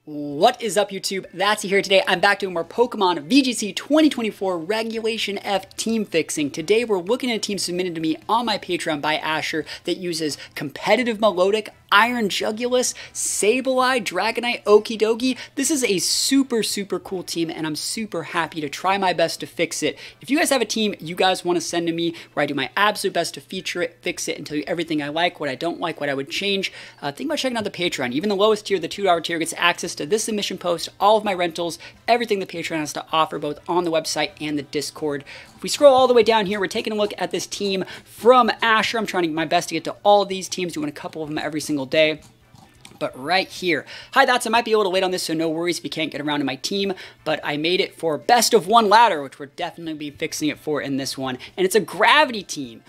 What is up, YouTube? That's here today. I'm back doing more Pokemon VGC 2024 Regulation F team fixing. Today we're looking at a team submitted to me on my Patreon by Asher that uses competitive Melodic, Iron Jugulis, Sableye, Dragonite, Okidogi. This is a super cool team and I'm super happy to try my best to fix it. If you guys have a team you guys want to send to me where I do my absolute best to feature it, fix it, and tell you everything I like, what I don't like, what I would change, think about checking out the Patreon. Even the lowest tier, the $2 tier, gets access to this submission post, all of my rentals, everything the Patreon has to offer, both on the website and the Discord. If we scroll all the way down here, we're taking a look at this team from Asher. I'm trying to do my best to get to all of these teams, doing a couple of them every single day. But right here, hi, I might be a little late on this, so no worries if you can't get around to my team, but I made it for best of one ladder, which we're definitely be fixing it for in this one, and it's a gravity team.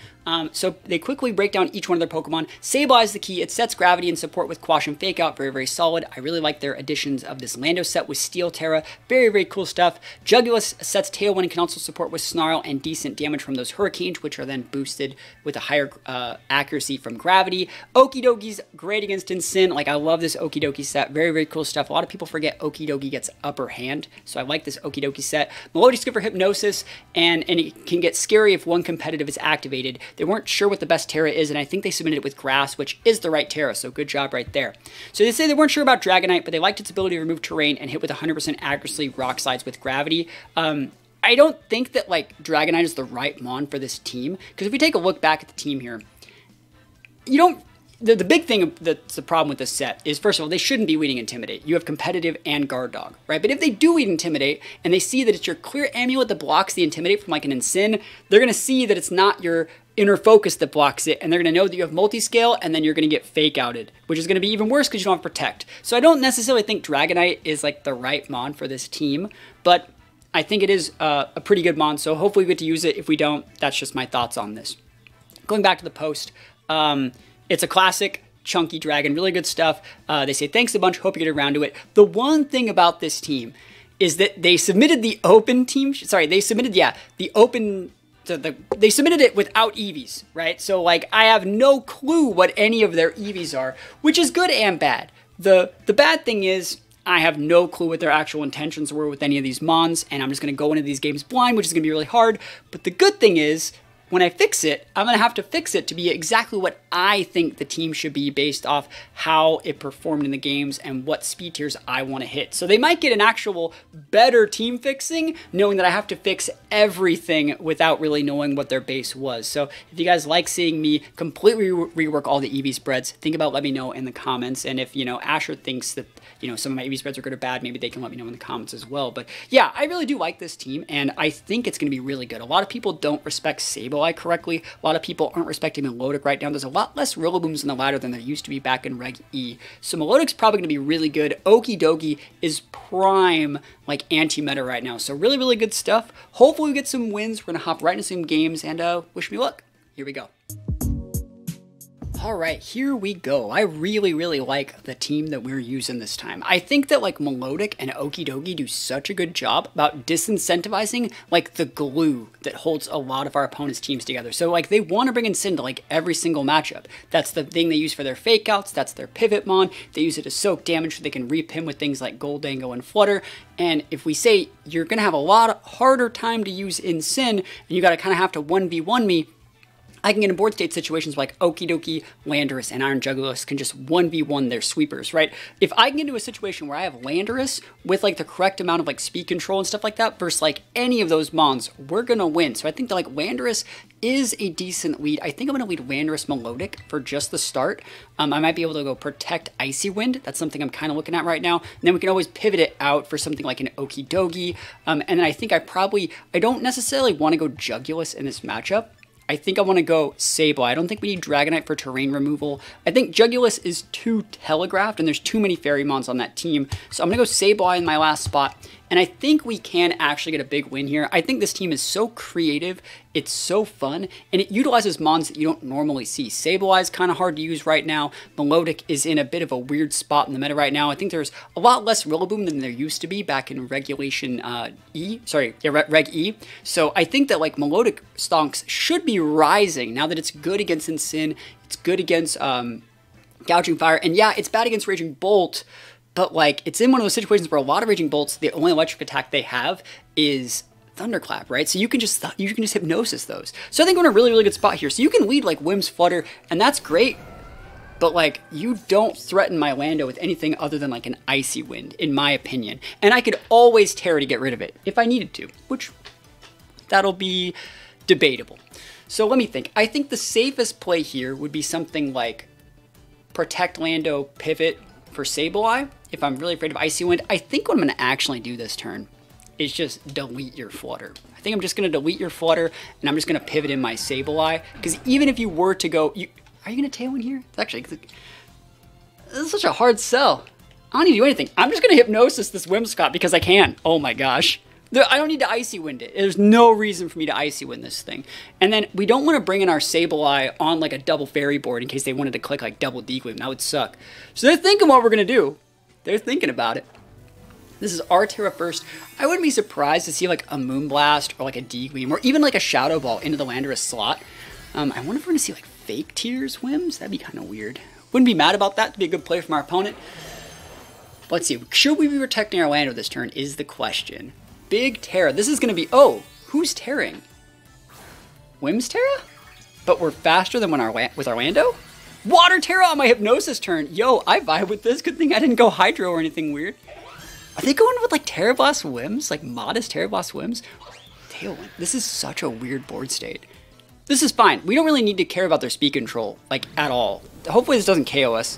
So they quickly break down each one of their Pokemon. Sableye is the key. It sets gravity and support with Quash and Fake Out. Very solid. I really like their additions of this Lando set with Steel Terra. Very cool stuff. Jugulis sets Tailwind and can also support with Snarl and decent damage from those Hurricanes, which are then boosted with a higher accuracy from gravity. Okidogi's great against Incin. Like, I love this Okidogi set. Very cool stuff. A lot of people forget Okidogi gets upper hand, so I like this Okidogi set. Melodi's good for Hypnosis, and it can get scary if one competitive is activated. They weren't sure what the best Terra is, and I think they submitted it with Grass, which is the right Terra, so good job right there. So they say they weren't sure about Dragonite, but they liked its ability to remove terrain and hit with 100% accuracy rock slides with gravity. I don't think that, like, Dragonite is the right mon for this team, because if we take a look back at the team here, you don't... The big thing that's the problem with this set is, first of all, they shouldn't be weeding Intimidate. You have Competitive and Guard Dog, right? But if they do weed Intimidate, and they see that it's your clear amulet that blocks the Intimidate from like an Incin, they're going to see that it's not your Inner Focus that blocks it, and they're going to know that you have Multiscale, and then you're going to get Fake Outed, which is going to be even worse because you don't have Protect. So I don't necessarily think Dragonite is like the right mon for this team, but I think it is a pretty good mon, so hopefully we get to use it. If we don't, that's just my thoughts on this. Going back to the post, it's a classic chunky dragon, really good stuff. They say, thanks a bunch, hope you get around to it. The one thing about this team is that they submitted the open team, sorry, they submitted, the open, they submitted it without EVs, right? So, like, I have no clue what any of their EVs are, which is good and bad. The bad thing is, I have no clue what their actual intentions were with any of these mons, and I'm just going to go into these games blind, which is going to be really hard. But the good thing is, when I fix it, I'm going to have to fix it to be exactly what I think the team should be based off how it performed in the games and what speed tiers I want to hit. So they might get an actual better team fixing, knowing that I have to fix everything without really knowing what their base was. So if you guys like seeing me completely rework all the EV spreads, think about letting me know in the comments. And if, you know, Asher thinks that, you know, some of my EV spreads are good or bad, maybe they can let me know in the comments as well. But yeah, I really do like this team, and I think it's going to be really good. A lot of people don't respect Sableye correctly. A lot of people aren't respecting Melodic right now. There's a lot less Rillabooms in the ladder than there used to be back in Reg E. So Melodic's probably going to be really good. Okidogi is prime, like, anti-meta right now. So really good stuff. Hopefully we get some wins. We're going to hop right into some games, and wish me luck. Here we go. Alright, here we go. I really like the team that we're using this time. I think that, like, Melodic and Okidogi do such a good job about disincentivizing, like, the glue that holds a lot of our opponents' teams together. So, like, they want to bring Incin to, like, every single matchup. That's the thing they use for their Fake Outs. That's their Pivot Mon. They use it to soak damage so they can reap him with things like Goldango and Flutter. And if we say you're going to have a lot harder time to use Incin, and you got to kind of have to 1v1 me, I can get in board state situations like Okidogi, Landorus, and Iron Jugulis can just 1v1 their sweepers, right? If I can get into a situation where I have Landorus with, like, the correct amount of, like, speed control and stuff like that versus, like, any of those mons, we're gonna win. So I think that, like, Landorus is a decent lead. I think I'm gonna lead Landorus Melodic for just the start. I might be able to go Protect Icy Wind. That's something I'm kind of looking at right now. And then we can always pivot it out for something like an Okidogi. And then I think I don't necessarily want to go Jugulis in this matchup. I think I want to go Sableye. I don't think we need Dragonite for terrain removal. I think Jugulis is too telegraphed, and there's too many Fairy Mons on that team. So I'm going to go Sableye in my last spot. And I think we can actually get a big win here. I think this team is so creative, it's so fun, and it utilizes mons that you don't normally see. Sableye is kind of hard to use right now. Melodic is in a bit of a weird spot in the meta right now. I think there's a lot less Rillaboom than there used to be back in Regulation Reg E. So I think that, like, Melodic stonks should be rising now that it's good against Incin, it's good against Gouging Fire, and yeah, it's bad against Raging Bolt, but like it's in one of those situations where a lot of Raging Bolts, the only electric attack they have is Thunderclap, right? So you can just Hypnosis those. So I think we're in a really, really good spot here. So you can lead like Whim's Flutter, and that's great. But like you don't threaten my Lando with anything other than like an Icy Wind, in my opinion. And I could always Terra to get rid of it if I needed to, which that'll be debatable. So let me think. I think the safest play here would be something like Protect Lando, Pivot for Sableye. If I'm really afraid of Icy Wind, I think what I'm going to actually do this turn is just delete your Flutter. I think I'm just going to delete your Flutter, and I'm just going to pivot in my Sableye. Because even if you were to go... Are you going to Tailwind here? It's actually... This is such a hard sell. I don't need to do anything. I'm just going to Hypnosis this Whimsicott because I can. Oh my gosh. I don't need to Icy Wind it. There's no reason for me to Icy Wind this thing. And then we don't want to bring in our Sableye on like a double fairy board in case they wanted to click like double Deegleam. That would suck. So they're thinking what we're going to do. They're thinking about it. This is our Terra first. I wouldn't be surprised to see like a Moonblast or like a Deegleam or even like a Shadow Ball into the Landorus slot. I wonder if we're going to see like fake Tears Whims. That'd be kind of weird. Wouldn't be mad about that. To be a good play from our opponent. Let's see. Should we be protecting our Lando this turn is the question. Big Terra. This is going to be... Oh, who's Terraing? Whim's Terra? But we're faster than with our Lando? Water Terra on my Hypnosis turn. Yo, I vibe with this. Good thing I didn't go Hydro or anything weird. Are they going with like Terra Blast Whims? Like modest Terra Blast Whims? Tailwind. This is such a weird board state. This is fine. We don't really need to care about their speed control, like, at all. Hopefully this doesn't KO us.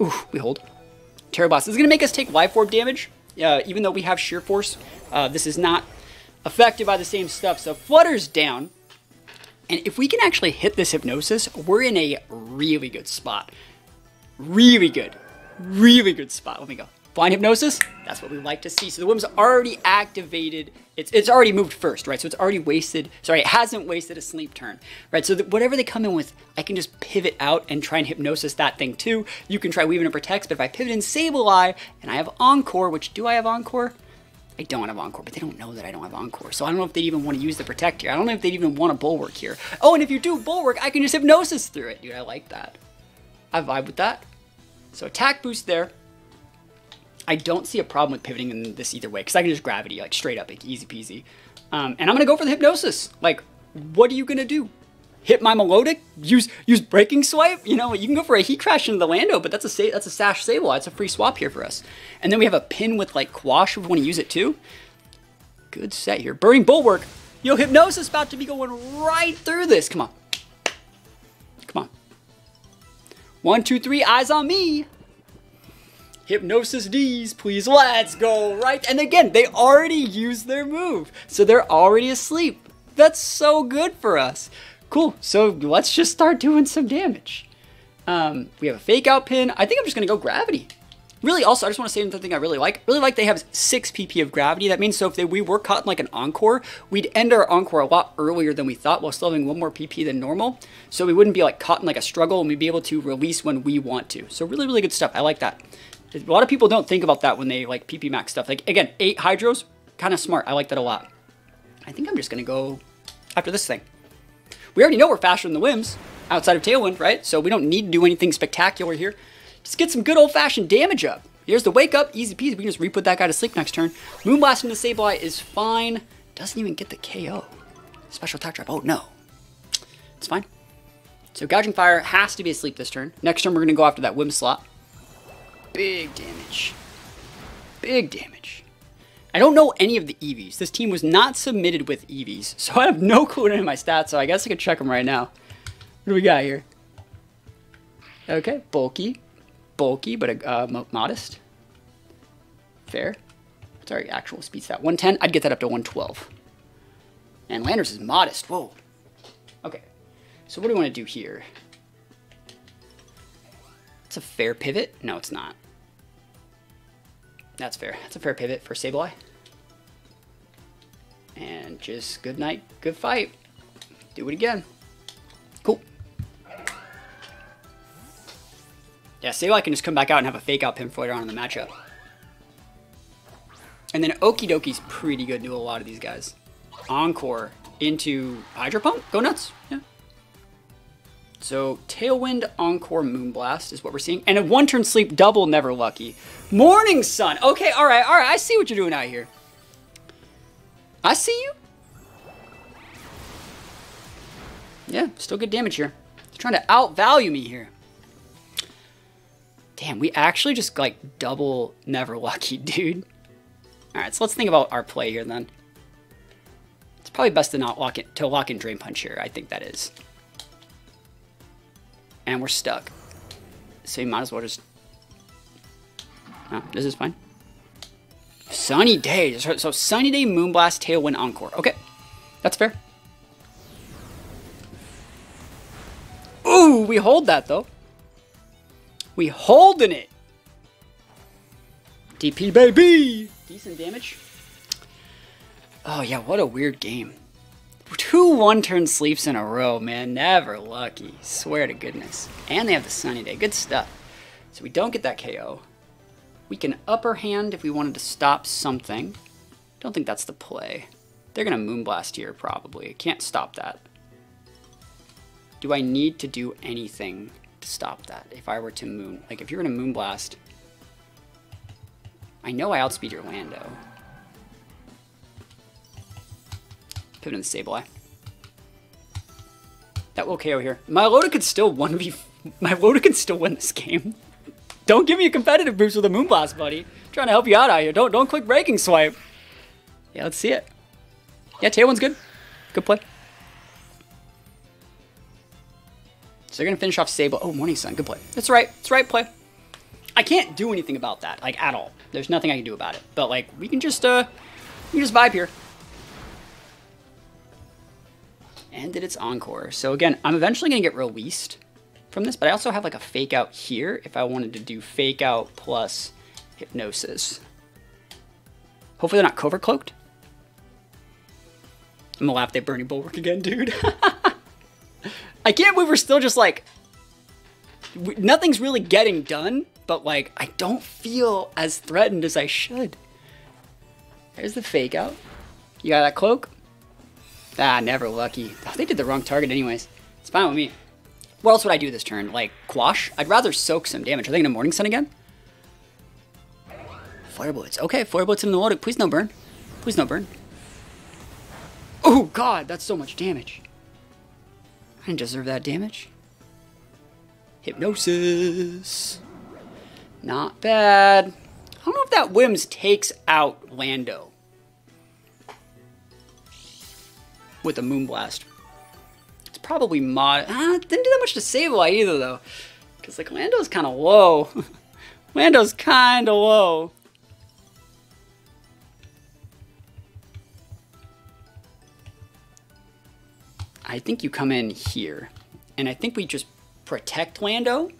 Ooh, we hold. Terra Blast. This is going to make us take Life Orb damage. Even though we have Sheer Force, this is not affected by the same stuff. So Flutter's down. And if we can actually hit this Hypnosis, we're in a really good spot. Really good. Really good spot. Let me go. Blind Hypnosis, that's what we like to see. So the Whim's already activated. It's already moved first, right? So it's already wasted. Sorry, it hasn't wasted a sleep turn, right? So whatever they come in with, I can just pivot out and try and Hypnosis that thing too. You can try Weaving and Protects, but if I pivot in Sableye and I have Encore, which do I have Encore? I don't have Encore, but they don't know that I don't have Encore. So I don't know if they'd even want to use the Protect here. I don't know if they'd even want a Bulwark here. Oh, and if you do Bulwark, I can just Hypnosis through it. Dude, I like that. I vibe with that. So attack boost there. I don't see a problem with pivoting in this either way, because I can just Gravity, like, straight up, like, easy peasy. And I'm going to go for the Hypnosis. Like, what are you going to do? Hit my Melodic? Use Breaking Swipe? You know, you can go for a Heat Crash into the Lando, but that's a Sash Sableye. It's a free swap here for us. And then we have a pin with, like, Quash if we want to use it, too. Good set here. Burning Bulwark. Yo, Hypnosis about to be going right through this. Come on. Come on. 1, 2, 3, eyes on me. Hypnosis D's, please, let's go, right? And again, they already used their move, so they're already asleep. That's so good for us. Cool, so let's just start doing some damage. We have a Fake Out pin. I think I'm just gonna go Gravity. Really, also, I just want to say another thing I really like. They have 6 PP of Gravity. That means so if we were caught in like an Encore, we'd end our Encore a lot earlier than we thought while still having 1 more PP than normal. So we wouldn't be like caught in like a struggle, and we'd be able to release when we want to. So really, really good stuff. I like that. A lot of people don't think about that when they like PP max stuff. Like, again, 8 Hydros, kind of smart. I like that a lot. I think I'm just going to go after this thing. We already know we're faster than the Whims outside of Tailwind, right? So we don't need to do anything spectacular here. Just get some good old-fashioned damage up. Here's the Wake Up, easy peasy. We can just re-put that guy to sleep next turn. Moonblast into Sableye is fine. Doesn't even get the KO. Special attack drop. Oh, no. It's fine. So Gouging Fire has to be asleep this turn. Next turn, we're going to go after that Whim slot. Big damage. Big damage. I don't know any of the EVs. This team was not submitted with EVs, so I have no clue what any of my stats, so I guess I could check them right now. What do we got here? Okay, bulky. Bulky, but modest. Fair. What's our actual speed stat? 110? I'd get that up to 112. And Landorus is modest. Whoa. Okay. So what do we want to do here? It's a fair pivot. No, it's not. That's fair. That's a fair pivot for Sableye. And just good night, good fight. Do it again. Cool. Yeah, Sableye can just come back out and have a Fake Out pin for later on in the matchup. And then Okie Dokie's pretty good to a lot of these guys. Encore into Hydro Pump. Go nuts. Yeah. So Tailwind, Encore, Moonblast is what we're seeing. And a one-turn sleep double, Never Lucky. Morning Sun. Okay, all right. I see what you're doing out here. I see you. Yeah, still good damage here. He's trying to outvalue me here. Damn, we actually just like double Never Lucky, dude. All right, so let's think about our play here then. It's probably best to not lock in Drain Punch here. I think that is. And we're stuck. So you might as well just... Oh, this is fine. Sunny Day. So Sunny Day, Moonblast, Tailwind, Encore. Okay, that's fair. Ooh, we hold that though. We holding it. DP baby. Decent damage. Oh yeah, what a weird game. 2 one-turn sleeps in a row, man. Never lucky. Swear to goodness. And they have the Sunny Day. Good stuff. So we don't get that KO. We can upper hand if we wanted to stop something. Don't think that's the play. They're going to Moonblast here, probably. Can't stop that. Do I need to do anything to stop that if I were to moon? Like, if you're going to Moonblast, I know I outspeed your Lando. Pivot in the Sableye. That will KO here. My Loda could still 1v... My Loda can still win this game. Don't give me a competitive boost with a Moonblast, buddy. I'm trying to help you out here. Don't click Breaking Swipe. Yeah, let's see it. Yeah, Tailwind's good. Good play. So they're going to finish off Sable. Oh, Morning Sun. Good play. That's right. It's right play. I can't do anything about that, like, at all. There's nothing I can do about it. But, like, we can just vibe here. And did its Encore. So, again, I'm eventually going to get released from this, but I also have, like, a Fake Out here if I wanted to do Fake Out plus Hypnosis. Hopefully they're not Cover Cloaked. I'm gonna laugh at Bernie Bulwark again, dude. I can't believe we're still just, like... Nothing's really getting done, but, like, I don't feel as threatened as I should. There's the Fake Out. You got that Cloak? Ah, Never Lucky. Oh, they did the wrong target anyways. It's fine with me. What else would I do this turn? Like, Quash? I'd rather soak some damage. Are they going to Morning Sun again? Flare Blitz. Okay, Flare Blitz in the loaded. Please no burn. Please no burn. Oh, God, that's so much damage. I didn't deserve that damage. Hypnosis. Not bad. I don't know if that Wims takes out Lando with a Moonblast. It's probably mod. Didn't do that much to Sableye either, though. Because, like, Lando's kind of low. Lando's kind of low. I think you come in here. And I think we just protect Lando.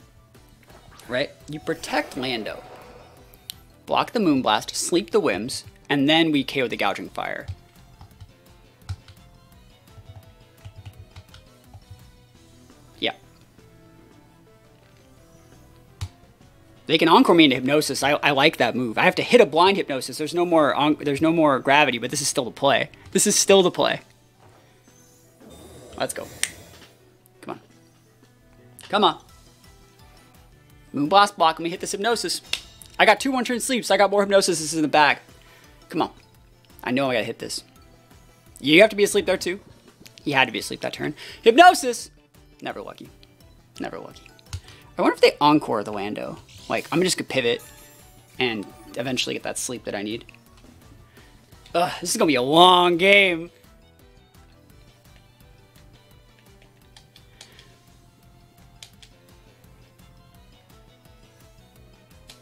Right? You protect Lando. Block the Moonblast, sleep the Wims, and then we KO the Gouging Fire. Yeah. They can Encore me into Hypnosis. I like that move. I have to hit a blind Hypnosis. There's no more gravity, but this is still the play. This is still the play. Let's go. Come on. Come on. Moonblast block. Let me hit this Hypnosis. I got 2 one-turn sleeps. I got more Hypnosis in the bag. Come on. I know I gotta hit this. You have to be asleep there too. He had to be asleep that turn. Hypnosis! Never lucky. Never lucky. I wonder if they Encore the Lando. Like, I'm just gonna pivot and eventually get that sleep that I need. Ugh, this is gonna be a long game.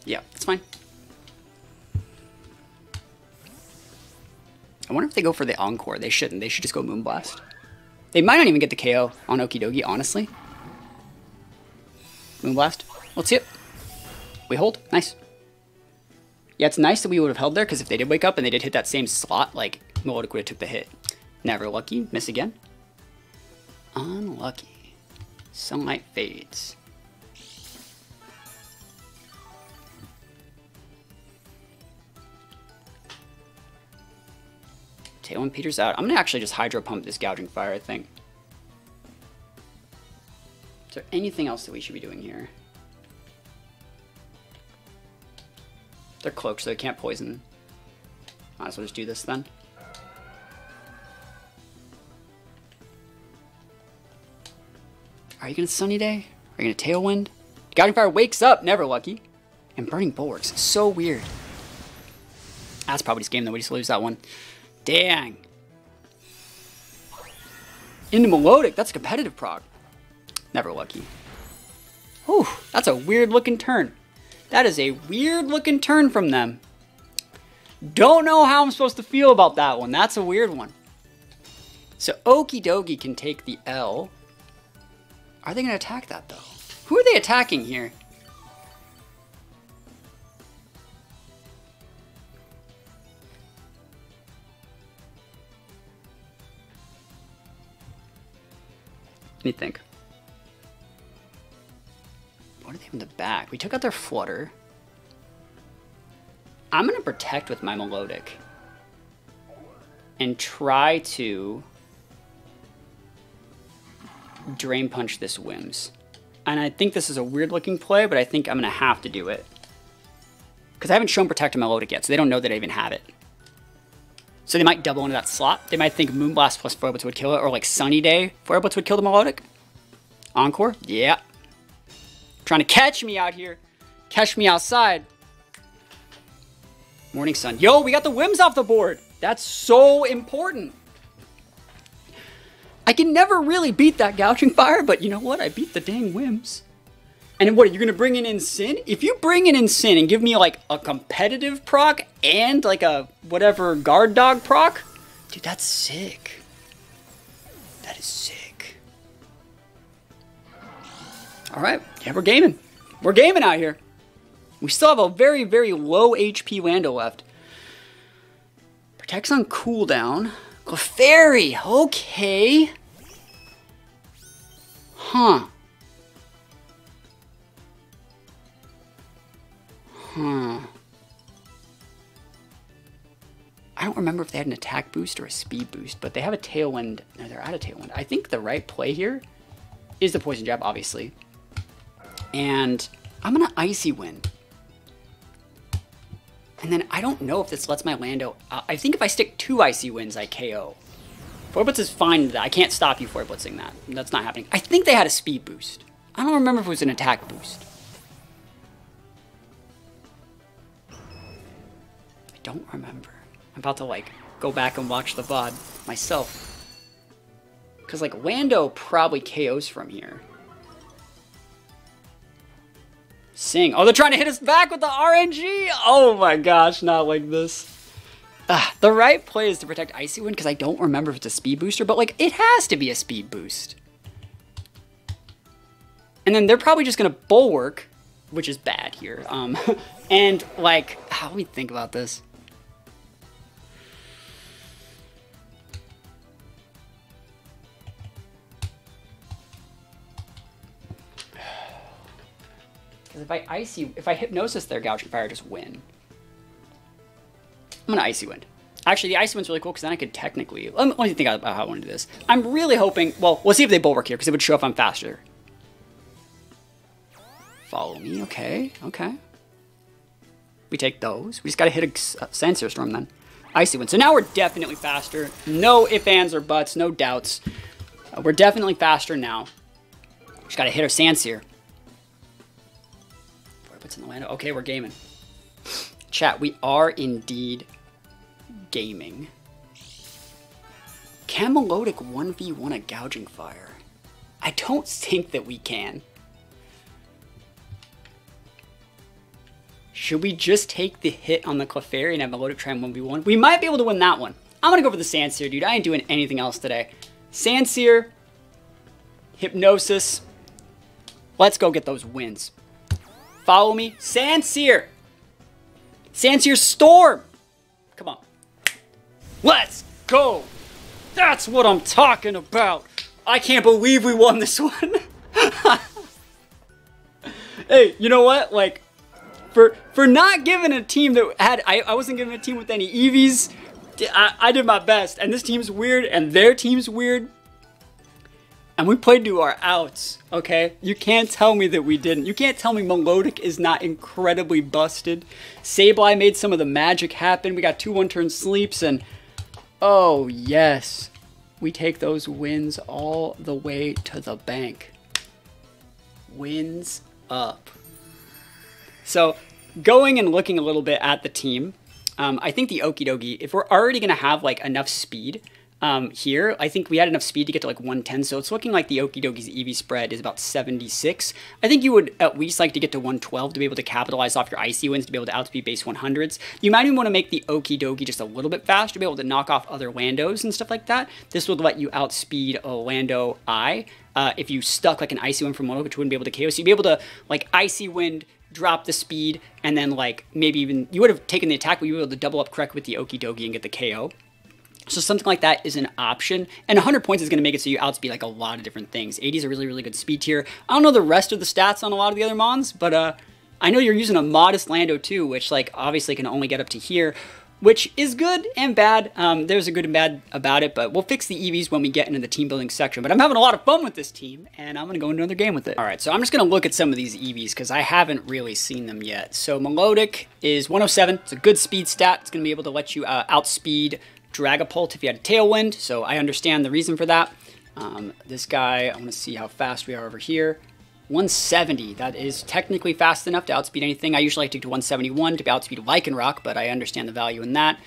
Yeah, it's fine. I wonder if they go for the Encore. They shouldn't. They should just go Moonblast. They might not even get the KO on Okidogi, honestly. Moonblast. Let's see it. We hold. Nice. Yeah, it's nice that we would have held there, because if they did wake up and they did hit that same slot, like, Melodic would have took the hit. Never lucky. Miss again. Unlucky. Sunlight fades. Tailwind peters out. I'm going to actually just Hydro Pump this Gouging Fire, I think. Is there anything else that we should be doing here? They're cloaked, so they can't poison. Might as well just do this then. Are you gonna Sunny Day? Are you gonna Tailwind? Gouging Fire wakes up, never lucky. And Burning Bulwarks, so weird. That's probably just game though, we just lose that one. Dang. Into Melodic, that's a competitive proc. Never lucky. Whew, that's a weird looking turn. That is a weird looking turn from them. Don't know how I'm supposed to feel about that one. That's a weird one. So Okie Dokie can take the L. Are they going to attack that though? Who are they attacking here? What do you think? What do they have in the back? We took out their Flutter. I'm going to protect with my Melodic. And try to Drain Punch this Whims. And I think this is a weird looking play, but I think I'm going to have to do it. Because I haven't shown Protect on Melodic yet, so they don't know that I even have it. So they might double into that slot. They might think Moonblast plus Foil Blitz would kill it, or like Sunny Day Foil Blitz would kill the Melodic. Encore? Yeah. Trying to catch me out here. Catch me outside. Morning Sun. Yo, we got the Whims off the board. That's so important. I can never really beat that Gouging Fire, but you know what? I beat the dang Whims. And what, are you going to bring in Sin? If you bring in Sin and give me like a competitive proc and like a whatever guard dog proc, dude, that's sick. That is sick. All right, yeah, we're gaming. We're gaming out here. We still have a very, very low HP Lando left. Protects on cooldown. Clefairy, okay. Huh. I don't remember if they had an attack boost or a speed boost, but they have a Tailwind. No, they're out of Tailwind. I think the right play here is the Poison Jab, obviously. And I'm going to Icy Wind. And then I don't know if this lets my Lando... I think if I stick 2 Icy Winds, I KO. Foil Blitz is fine with that. I can't stop you Foil Blitzing that. That's not happening. I think they had a speed boost. I don't remember if it was an attack boost. I don't remember. I'm about to, like, go back and watch the VOD myself. Because, like, Lando probably KOs from here. Sing. Oh, they're trying to hit us back with the RNG? Oh my gosh, not like this. The right play is to protect Icy Wind because I don't remember if it's a speed booster, but like it has to be a speed boost. And then they're probably just going to Bulwark, which is bad here. And like, let me think about this. Because if I Hypnosis their Gouging Fire, just win. I'm going to Icy Wind. Actually, the Icy Wind's really cool because then I could technically... Let me think about how I want to do this. I'm really hoping... Well, we'll see if they Bulwark here because it would show if I'm faster. Follow me. Okay. Okay. We take those. We just got to hit a Sandsear Storm then. Icy Wind. So now we're definitely faster. No ifs, ands, or buts. No doubts. We're definitely faster now. Just got to hit our Sandsear. What's in the land? Okay, we're gaming. Chat, we are indeed gaming. Can Melodic 1v1 a Gouging Fire? I don't think that we can. Should we just take the hit on the Clefairy and have Melodic try and 1v1? We might be able to win that one. I'm gonna go for the Sandsear, dude. I ain't doing anything else today. Sandsear, Hypnosis. Let's go get those wins. Follow me. Sandsear. Sandsear Storm. Come on. Let's go. That's what I'm talking about. I can't believe we won this one. Hey, you know what? Like, for not giving a team that had... I wasn't giving a team with any EVs. I did my best. And this team's weird. And their team's weird. And we played to our outs, okay? You can't tell me that we didn't. You can't tell me Milotic is not incredibly busted. Sableye made some of the magic happen. We got 2 one-turn sleeps, and oh, yes. We take those wins all the way to the bank. Wins up. So, going and looking a little bit at the team, I think the Okidogi, if we're already going to have like enough speed here, I think we had enough speed to get to like 110. So it's looking like the Okidogi's EV spread is about 76. I think you would at least like to get to 112 to be able to capitalize off your Icy Winds, to be able to outspeed base 100s. You might even want to make the Okidogi just a little bit faster to be able to knock off other Landos and stuff like that. This would let you outspeed a Lando I. If you stuck like an Icy Wind from Lando, which wouldn't be able to KO. So you'd be able to like Icy Wind, drop the speed, and then like maybe even, you would have taken the attack, but you were able to double up correct with the Okidogi and get the KO. So something like that is an option. And 100 points is going to make it so you outspeed like a lot of different things. 80 is a really, really good speed tier. I don't know the rest of the stats on a lot of the other Mons, but I know you're using a modest Lando too, which like obviously can only get up to here, which is good and bad. There's a good and bad about it, but we'll fix the EVs when we get into the team building section. But I'm having a lot of fun with this team, and I'm going to go into another game with it. All right, so I'm just going to look at some of these EVs because I haven't really seen them yet. So Milotic is 107. It's a good speed stat. It's going to be able to let you outspeed Dragapult if you had a Tailwind, so I understand the reason for that. This guy, I want to see how fast we are over here. 170, that is technically fast enough to outspeed anything. I usually like to get to 171 to outspeed Lycanroc, but I understand the value in that.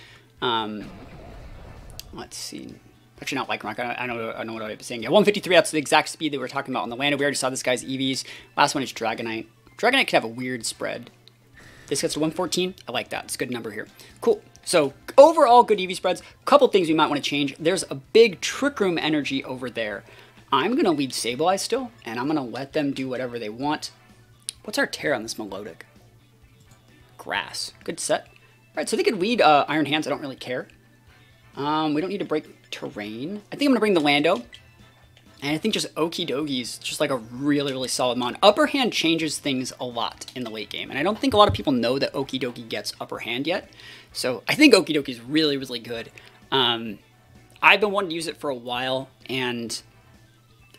Let's see. Actually, not Lycanroc. I know what I was saying. Yeah, 153, that's the exact speed that we were talking about on the Lando. We already saw this guy's EVs. Last one is Dragonite. Dragonite could have a weird spread. This gets to 114. I like that. It's a good number here. Cool. So overall, good EV spreads. Couple things we might want to change. There's a big Trick Room energy over there. I'm going to lead Sableye still, and I'm going to let them do whatever they want. What's our tear on this Milotic? Grass. Good set. All right, so they could lead Iron Hands. I don't really care. We don't need to break terrain. I think I'm going to bring the Lando. And I think just Okidogi's just like a really, really solid mon. Upper hand changes things a lot in the late game. And I don't think a lot of people know that Okidogi gets upper hand yet. So I think Okidogi is really, really good. I've been wanting to use it for a while, and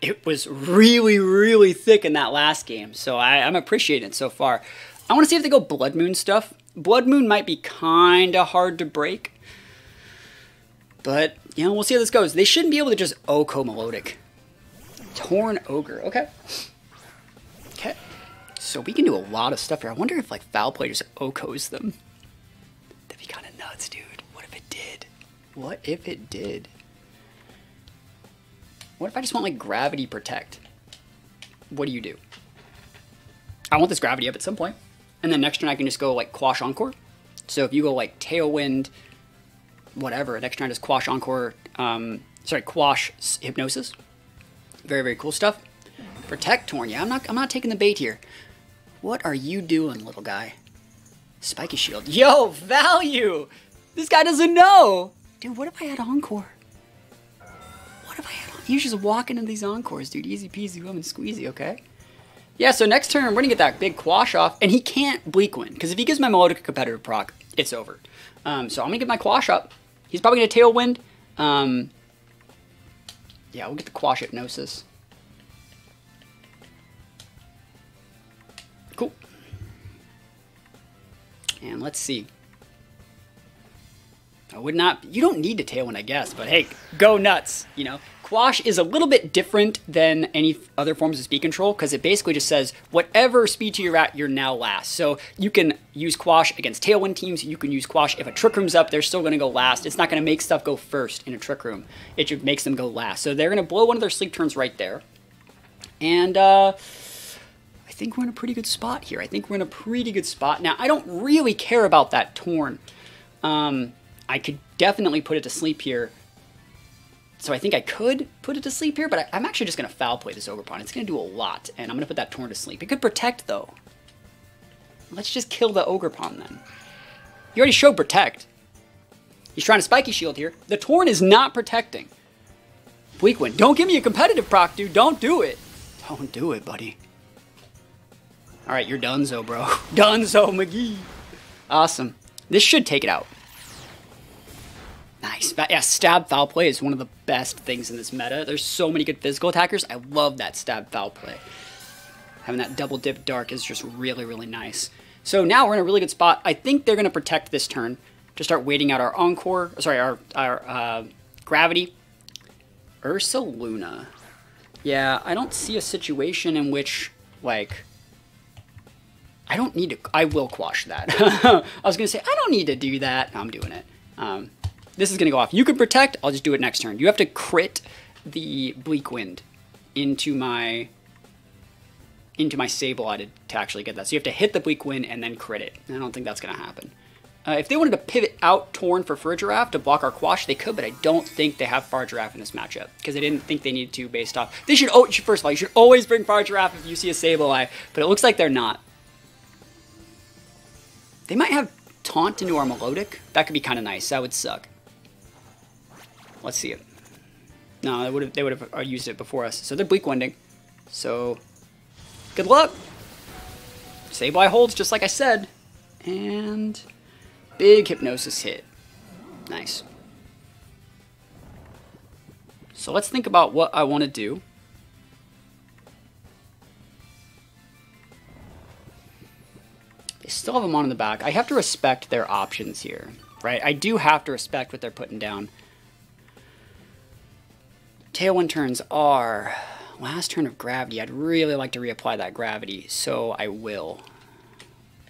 it was really, really thick in that last game. So I'm appreciating it so far. I want to see if they go Blood Moon stuff. Blood Moon might be kind of hard to break. But, you know, we'll see how this goes. They shouldn't be able to just Oko Milotic. Torn Ogre. Okay. Okay. So we can do a lot of stuff here. I wonder if, like, Foul Play just Okos them. That'd be kind of nuts, dude. What if it did? What if it did? What if I just want, like, Gravity Protect? What do you do? I want this Gravity up at some point. And then next turn I can just go, like, Quash Encore. So if you go, like, Tailwind, whatever, next turn I just Quash Encore, Quash Hypnosis. Very, very cool stuff. Protect Torn. Yeah, I'm not taking the bait here. What are you doing, little guy? Spiky Shield. Yo, value! This guy doesn't know! Dude, what if I had Encore? What if I had... He's just walking into these Encores, dude. Easy peasy, lemon squeezy, okay? Yeah, so next turn, we're going to get that big Quash off, and he can't Bleak Wind, because if he gives my Milotic a competitive proc, it's over. So I'm going to get my Quash up. He's probably going to Tailwind. Yeah, we'll get the Quash Hypnosis. Cool. And let's see. I would not... You don't need to Tailwind, I guess, but hey, go nuts, you know? Quash is a little bit different than any other forms of speed control because it basically just says whatever speed tier you're at, you're now last. So you can use Quash against Tailwind teams. You can use Quash if a Trick Room's up, they're still going to go last. It's not going to make stuff go first in a Trick Room. It just makes them go last. So they're going to blow one of their sleep turns right there. And I think we're in a pretty good spot here. I think we're in a pretty good spot. Now, I don't really care about that Torn. I could definitely put it to sleep here. So I think I could put it to sleep here, but I'm actually just going to Foul Play this Ogerpon. It's going to do a lot, and I'm going to put that Torn to sleep. It could Protect, though. Let's just kill the Ogerpon, then. You already showed Protect. He's trying to Spiky Shield here. The Torn is not protecting. Bleak Wind. Don't give me a competitive proc, dude. Don't do it. Don't do it, buddy. All right, you're donezo, bro. Donezo, McGee. Awesome. This should take it out. Nice. Yeah, stab foul play is one of the best things in this meta. There's so many good physical attackers. I love that stab foul play. Having that double dip dark is just really, really nice. So now we're in a really good spot. I think they're going to protect this turn to start waiting out our Encore. Sorry, our Gravity. Ursaluna. Yeah, I don't see a situation in which, like, I don't need to. I will quash that. I was going to say, I don't need to do that. No, I'm doing it. This is going to go off. You can protect. I'll just do it next turn. You have to crit the Bleak Wind into my Sableye to actually get that. So you have to hit the Bleak Wind and then crit it. I don't think that's going to happen. If they wanted to pivot out Torn for Farigiraf to block our Quash, they could, but I don't think they have Farigiraf in this matchup because they didn't think they needed to based off. They should, first of all, you should always bring Farigiraf if you see a Sableye, but it looks like they're not. They might have Taunt into our Melodic. That could be kind of nice. That would suck. Let's see it. No, they would have used it before us. So they're Bleak Winding. So good luck. Sableye holds just like I said. And big Hypnosis hit. Nice. So let's think about what I want to do. They still have them on in the back. I have to respect their options here, right? I do have to respect what they're putting down. Tailwind turns are last turn of Gravity. I'd really like to reapply that Gravity, so I will.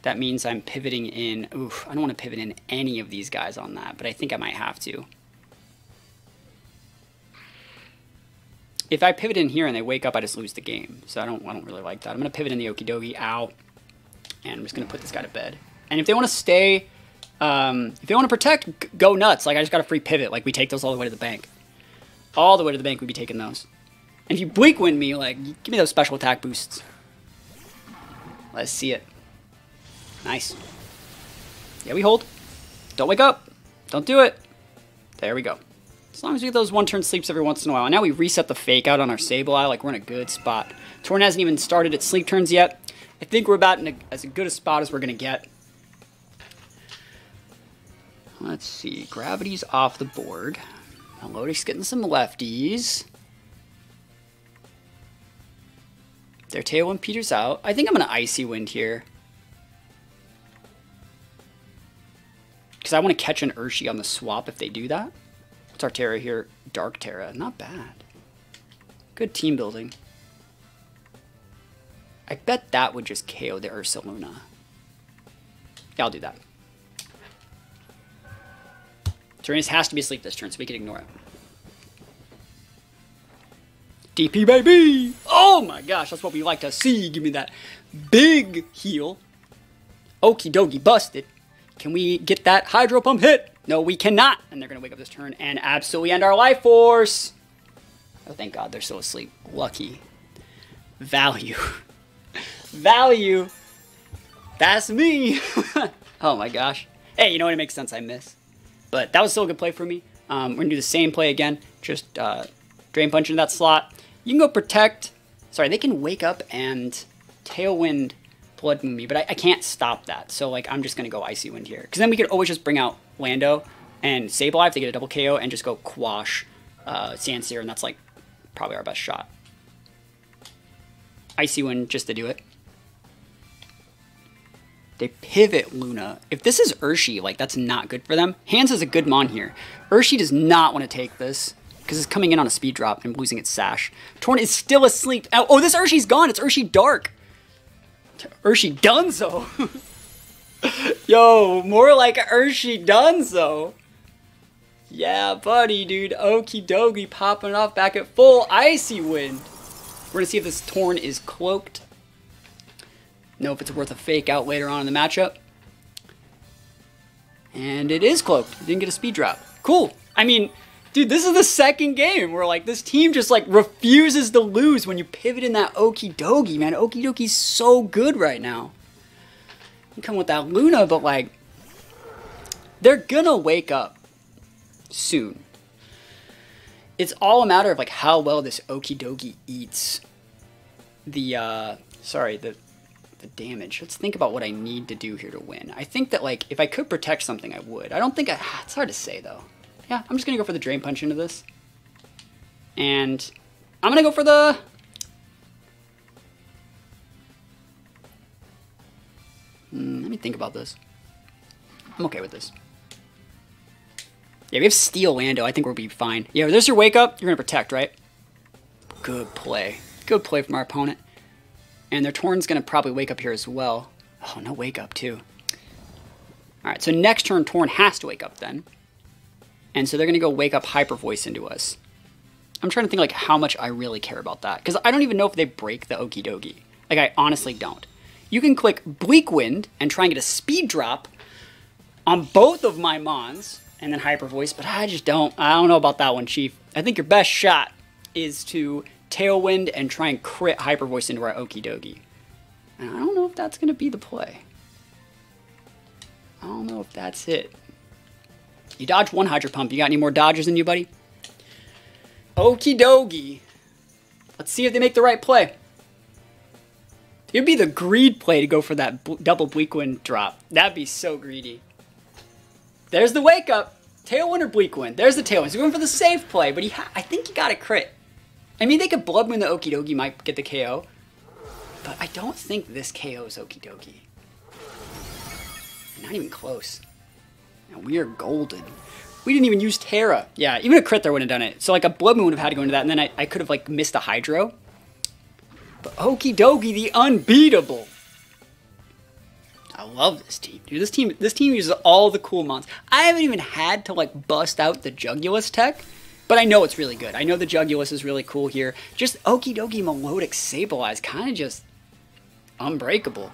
That means I'm pivoting in. Oof, I don't want to pivot in any of these guys on that, but I think I might have to. If I pivot in here and they wake up, I just lose the game. So I don't really like that. I'm going to pivot in the Okidogi. Ow. And I'm just going to put this guy to bed. And if they want to stay, if they want to protect, go nuts. Like, I just got a free pivot. Like, we take those all the way to the bank. All the way to the bank, we'd be taking those. And if you Bleak Wind me, like, give me those special attack boosts. Let's see it. Nice. Yeah, we hold. Don't wake up. Don't do it. There we go. As long as we get those one-turn sleeps every once in a while. And now we reset the Fake Out on our Sableye. Like, we're in a good spot. Torn hasn't even started its sleep turns yet. I think we're about in as good a spot as we're going to get. Let's see. Gravity's off the board. Melodic's getting some lefties. Their Tailwind peters out. I think I'm going to Icy Wind here. Because I want to catch an Urshi on the swap if they do that. What's our Terra here? Dark Terra. Not bad. Good team building. I bet that would just KO the Ursaluna. Yeah, I'll do that. Tyranius has to be asleep this turn, so we can ignore it. DP, baby! Oh my gosh, that's what we like to see. Give me that big heal. Okie dokie, busted. Can we get that Hydro Pump hit? No, we cannot. And they're going to wake up this turn and absolutely end our life force. Oh, thank God, they're still asleep. Lucky. Value. Value. That's me. Oh my gosh. Hey, you know what? It makes sense I miss. But that was still a good play for me. We're going to do the same play again. Just Drain Punch into that slot. You can go Protect. Sorry, they can wake up and Tailwind Blood Moon me, but I can't stop that. So, like, I'm just going to go Icy Wind here. Because then we could always just bring out Lando and Sableye if they get a double KO and just go Quash Sandsear, and that's, like, probably our best shot. Icy Wind just to do it. They pivot Luna. If this is Urshi, like, that's not good for them. Hands is a good mon here. Urshi does not want to take this because it's coming in on a speed drop and losing its sash. Torn is still asleep. Oh, this Urshi's gone. It's Urshi Dark. Urshi Dunzo. Yo, more like Urshi Dunzo. Yeah, buddy, dude. Okie dokie, popping off back at full Icy Wind. We're going to see if this Torn is cloaked. Know if it's worth a Fake Out later on in the matchup. And it is cloaked. Didn't get a speed drop. Cool. I mean, dude, this is the second game where, like, this team just, like, refuses to lose when you pivot in that Okidogi, man. Okidogi's so good right now. You come with that Luna, but, like, they're gonna wake up soon. It's all a matter of, like, how well this Okidogi eats the, the damage. Let's think about what I need to do here to win. I think that, like, if I could protect something, I would. I don't think it's hard to say, though. Yeah, I'm just going to go for the Drain Punch into this. And I'm going to go for the... let me think about this. I'm okay with this. Yeah, we have Steel Lando. I think we'll be fine. Yeah, there's your Wake Up. You're going to protect, right? Good play. Good play from our opponent. And their Torn's going to probably Wake Up here as well. Oh, no Wake Up, too. All right, so next turn, Torn has to Wake Up then. And so they're going to go Wake Up Hyper Voice into us. I'm trying to think like how much I really care about that. Because I don't even know if they break the Okie Dokie. Like, I honestly don't. You can click Bleak Wind and try and get a speed drop on both of my Mons and then Hyper Voice, but I don't know about that one, Chief. I think your best shot is to Tailwind and try and crit Hyper Voice into our Okie Dokie. And I don't know if that's going to be the play. I don't know if that's it. You dodged one Hydro Pump. You got any more dodgers in you, buddy? Okie Dokie. Let's see if they make the right play. It'd be the greed play to go for that double Bleak Wind drop. That'd be so greedy. There's the Wake Up. Tailwind or Bleak Wind? There's the Tailwind. So going for the safe play, but I think he got a crit. I mean, they could Blood Moon the Okie Dokie, might get the KO. But I don't think this KO's Okie Dokie. Not even close. And we are golden. We didn't even use Terra. Yeah, even a crit there wouldn't have done it. So like a Blood Moon would have had to go into that, and then I could have like missed a Hydro. But Okie Dokie, the unbeatable. I love this team, dude. This team uses all the cool mons. I haven't even had to like bust out the Jugulus tech, but I know it's really good. I know the Jugulus is really cool here. Just Okie Dokie Melodic Sableye, kind of just unbreakable.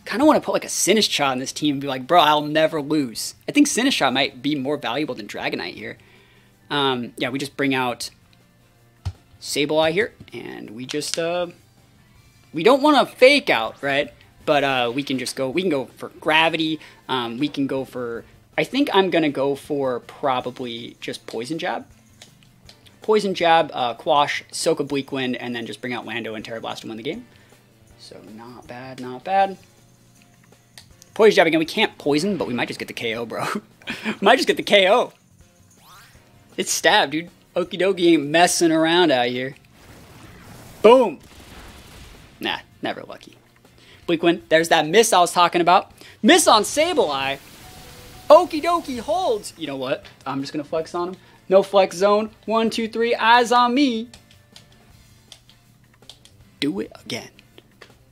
Kind of want to put like a Sinistcha in this team and be like, bro, I'll never lose. I think Sinistcha might be more valuable than Dragonite here. Yeah, we just bring out Sableye here, and we just we don't want to fake out, right? But we can go for Gravity. We can go for, I think I'm going to go for probably just Poison Jab. Poison Jab, Quash, soak a Bleak Wind, and then just bring out Lando and Terra Blast to win the game. So not bad, not bad. Poison Jab again, we can't Poison, but we might just get the KO, bro. Might just get the KO. It's Stab, dude. Okie Dokie ain't messing around out here. Boom. Nah, never lucky. Bleak Wind, there's that miss I was talking about. Miss on Sableye. Okie Dokie holds. You know what? I'm just going to flex on him. No flex zone. 1, 2, 3. Eyes on me. Do it again.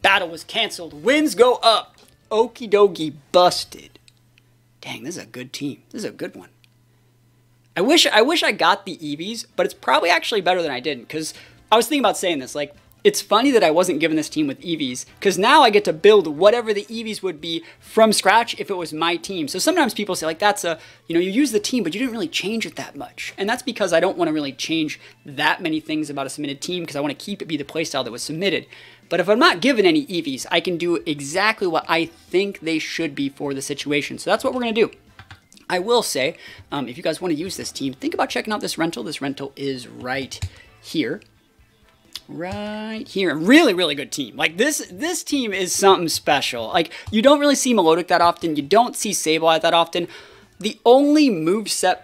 Battle was canceled. Wins go up. Okie Dokie busted. Dang, this is a good team. This is a good one. I wish I got the Eevees, but it's probably actually better than I didn't, because I was thinking about saying this, like, it's funny that I wasn't given this team with Eevees, because now I get to build whatever the Eevees would be from scratch if it was my team. So sometimes people say, like, that's a, you use the team, but you didn't really change it that much. And that's because I don't want to really change that many things about a submitted team, because I want to keep it be the playstyle that was submitted. But if I'm not given any Eevees, I can do exactly what I think they should be for the situation. So that's what we're going to do. I will say, if you guys want to use this team, think about checking out this rental. This rental is right here. Right here. Really, really good team. Like, this team is something special. Like, you don't really see Melodic that often. You don't see Sableye that often. The only moveset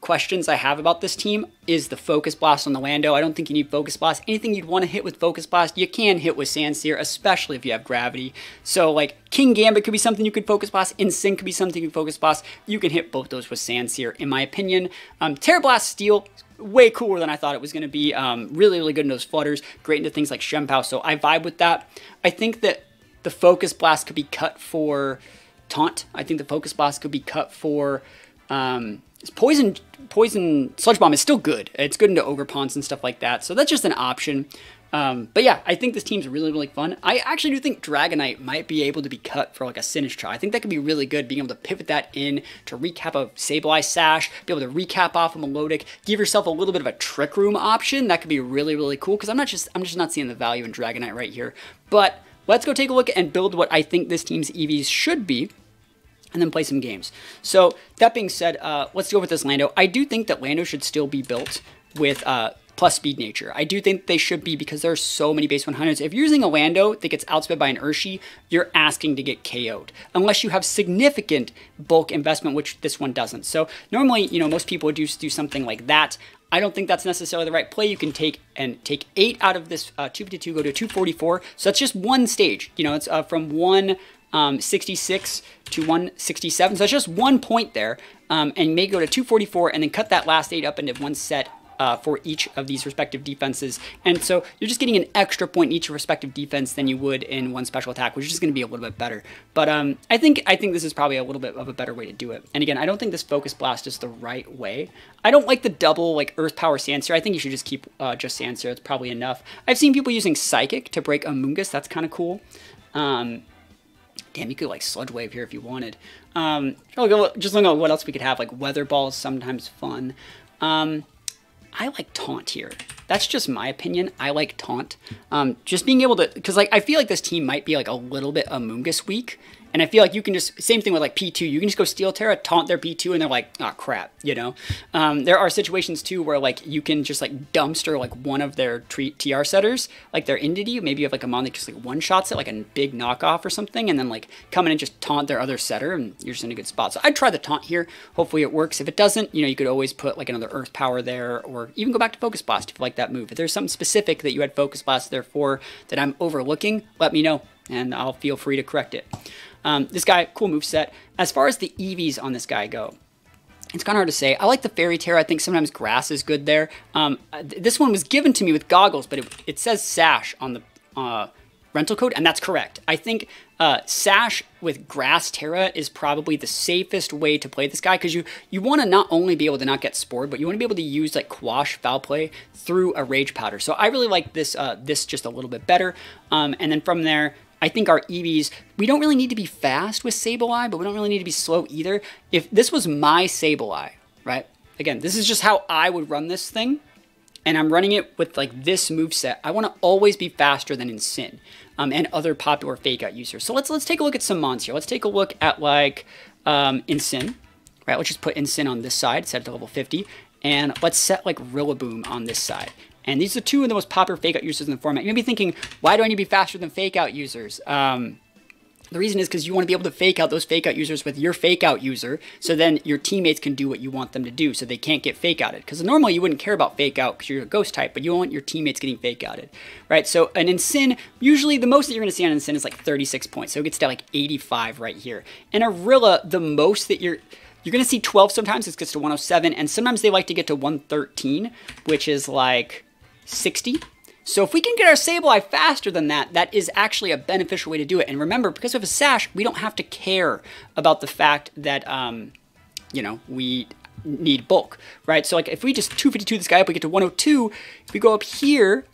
questions I have about this team is the Focus Blast on the Lando. I don't think you need Focus Blast. Anything you'd want to hit with Focus Blast, you can hit with Sandsear, especially if you have Gravity. So, like, King Gambit could be something you could Focus Blast. Insync could be something you could Focus Blast. You can hit both those with Sandsear, in my opinion. Terra Blast Steel, way cooler than I thought it was going to be. Really, really good in those flutters. Great into things like Shempow, so I vibe with that. I think that the Focus Blast could be cut for Taunt. I think the Focus Blast could be cut for... Poison Sludge Bomb is still good. It's good into Ogre Pawns and stuff like that, so that's just an option. But yeah, I think this team's really, really fun. I actually do think Dragonite might be able to be cut for like a Sinistcha. I think that could be really good, being able to pivot that in to recap a Sableye Sash, be able to recap off a Melodic, give yourself a little bit of a Trick Room option. That could be really, really cool, because I'm just not seeing the value in Dragonite right here. But let's go take a look and build what I think this team's Eevees should be, and then play some games. So that being said, let's go with this Lando. I do think that Lando should still be built with plus speed nature. I do think they should be because there are so many base 100s. If you're using a Lando that gets outsped by an Urshi, you're asking to get KO'd. Unless you have significant bulk investment, which this one doesn't. So normally, you know, most people would do something like that. I don't think that's necessarily the right play. You can take 8 out of this 252, go to 244. So that's just one stage. You know, it's from 166 to 167. So that's just 1 point there. And may go to 244 and then cut that last 8 up into one set for each of these respective defenses. And so you're just getting an extra point in each respective defense than you would in one special attack, which is going to be a little bit better. But I think this is probably a little bit of a better way to do it. And again, I don't think this Focus Blast is the right way. I don't like the double like Earth Power Sandseer. I think you should just keep just Sandseer. It's probably enough. I've seen people using Psychic to break Amoonguss. That's kind of cool. Damn, you could like Sludge Wave here if you wanted. Just look at what else we could have. Like Weather Ball is sometimes fun. I like Taunt here. That's just my opinion. I like Taunt. Just being able to, because like I feel like this team might be like a little bit Amoonguss weak. And I feel like you can just, same thing with like P2, you can just go Steel Terra, taunt their P2, and they're like, oh crap, you know? There are situations too where like you can just like dumpster like one of their TR setters, like their Entity, maybe you have like a mon that just like one-shots it, like a big knockoff or something, and then like come in and just taunt their other setter, and you're just in a good spot. So I'd try the taunt here, hopefully it works. If it doesn't, you know, you could always put like another Earth Power there, or even go back to Focus Blast if you like that move. If there's something specific that you had Focus Blast there for that I'm overlooking, let me know, and I'll feel free to correct it. This guy, cool moveset. As far as the EVs on this guy go, it's kind of hard to say. I like the Fairy Tale. I think sometimes Grass is good there. This one was given to me with goggles, but it says Sash on the rental code, and that's correct. I think Sash with Grass Terra is probably the safest way to play this guy, because you want to not only be able to not get spored, but you want to be able to use like Quash Foul Play through a Rage Powder. So I really like this this just a little bit better. And then from there, I think our EVs, we don't really need to be fast with Sableye, but we don't really need to be slow either. If this was my Sableye, right? Again, this is just how I would run this thing, and I'm running it with like this moveset. I want to always be faster than Incin and other popular Fake Out users. So let's take a look at some mons here. Let's take a look at like Incin, right? Let's just put Incin on this side, set it to level 50, and let's set like Rillaboom on this side. And these are two of the most popular Fake Out users in the format. You may be thinking, why do I need to be faster than Fake Out users? The reason is because you want to be able to fake out those Fake Out users with your Fake Out user, so then your teammates can do what you want them to do, so they can't get Fake Outed. Because normally you wouldn't care about Fake Out because you're a Ghost type, but you want your teammates getting Fake Outed, right? So an Incin, usually the most that you're going to see on Incin is like 36 points, so it gets to like 85 right here. And a Rilla, the most that you're going to see 12 sometimes, it gets to 107, and sometimes they like to get to 113, which is like 60. So if we can get our Sableye faster than that, that is actually a beneficial way to do it. And remember, because of a Sash, we don't have to care about the fact that, you know, we need bulk, right? So like if we just 252 this guy up, we get to 102. If we go up here,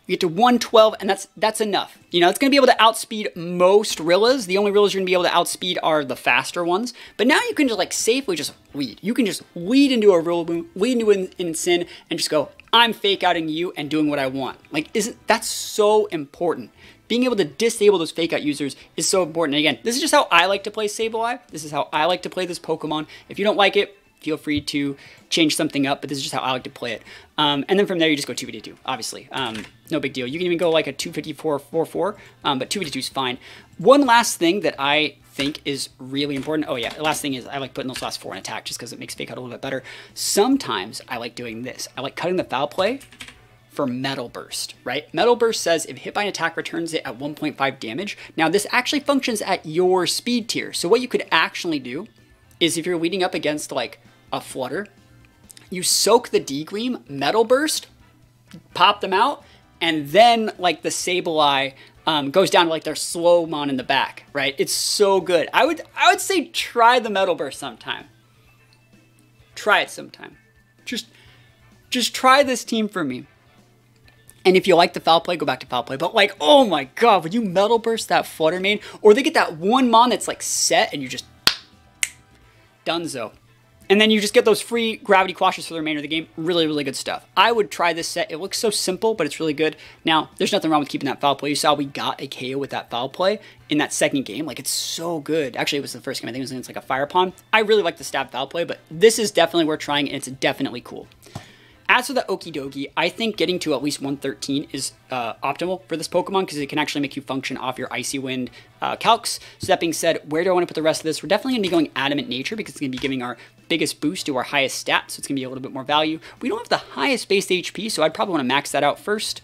we get to 112, and that's enough. You know, it's going to be able to outspeed most Rillas. The only Rillas you're going to be able to outspeed are the faster ones. But now you can just like safely just lead. You can just lead into a Rillaboom, lead into an Incin, and just go, I'm Fake Outing you and doing what I want. Like, that's so important. Being able to disable those Fake Out users is so important. And again, this is just how I like to play Sableye. This is how I like to play this Pokemon. If you don't like it, feel free to change something up, but this is just how I like to play it. And then from there, you just go 252, obviously. No big deal. You can even go like a 254-4-4, but 252 is fine. One last thing that I think is really important. Oh yeah, the last thing is I like putting those last 4 in attack just because it makes Fake Out a little bit better. Sometimes I like doing this. I like cutting the Foul Play for Metal Burst, right? Metal Burst says if hit by an attack, returns it at 1.5 damage. Now this actually functions at your speed tier. So what you could actually do is if you're leading up against like a Flutter, you soak the D-Gream, Metal Burst, pop them out, and then like the Sableye goes down to like their slow mon in the back, right? It's so good. I would say try the Metal Burst sometime. Try it sometime. Just try this team for me. And if you like the Foul Play, go back to Foul Play. But like, oh my god, would you Metal Burst that Flutter Mane? Or they get that one mon that's like set and you just Dunzo. And then you just get those free Gravity Quashes for the remainder of the game. Really, really good stuff. I would try this set. It looks so simple, but it's really good. Now, there's nothing wrong with keeping that Foul Play. You saw we got a KO with that Foul Play in that second game. Like, it's so good. Actually, it was the first game. I think it was against like a Fire Pond. I really like the Stab Foul Play, but this is definitely worth trying, and it's definitely cool. As for the Okidogi, I think getting to at least 113 is optimal for this Pokemon because it can actually make you function off your Icy Wind calcs. So that being said, where do I want to put the rest of this? We're definitely going to be going Adamant Nature because it's going to be giving our biggest boost to our highest stats, so it's going to be a little bit more value. We don't have the highest base HP, so I'd probably want to max that out first.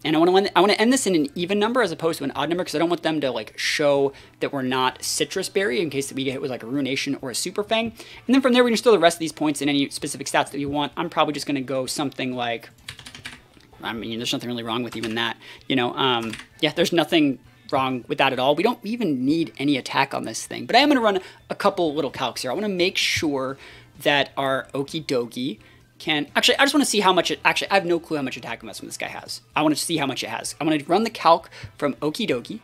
And I want to end this in an even number as opposed to an odd number because I don't want them to like show that we're not Citrus Berry in case that we get hit with like a Ruination or a Super Fang. And then from there we can just throw the rest of these points in any specific stats that you want. I'm probably just going to go something like, I mean, there's nothing really wrong with even that. You know, yeah, there's nothing wrong with that at all. We don't even need any attack on this thing. But I am going to run a couple little calcs here. I want to make sure that our Okidogi can, actually, I just want to see how much I have no clue how much attack investment this guy has. I want to see how much it has. I want to run the calc from Okidogi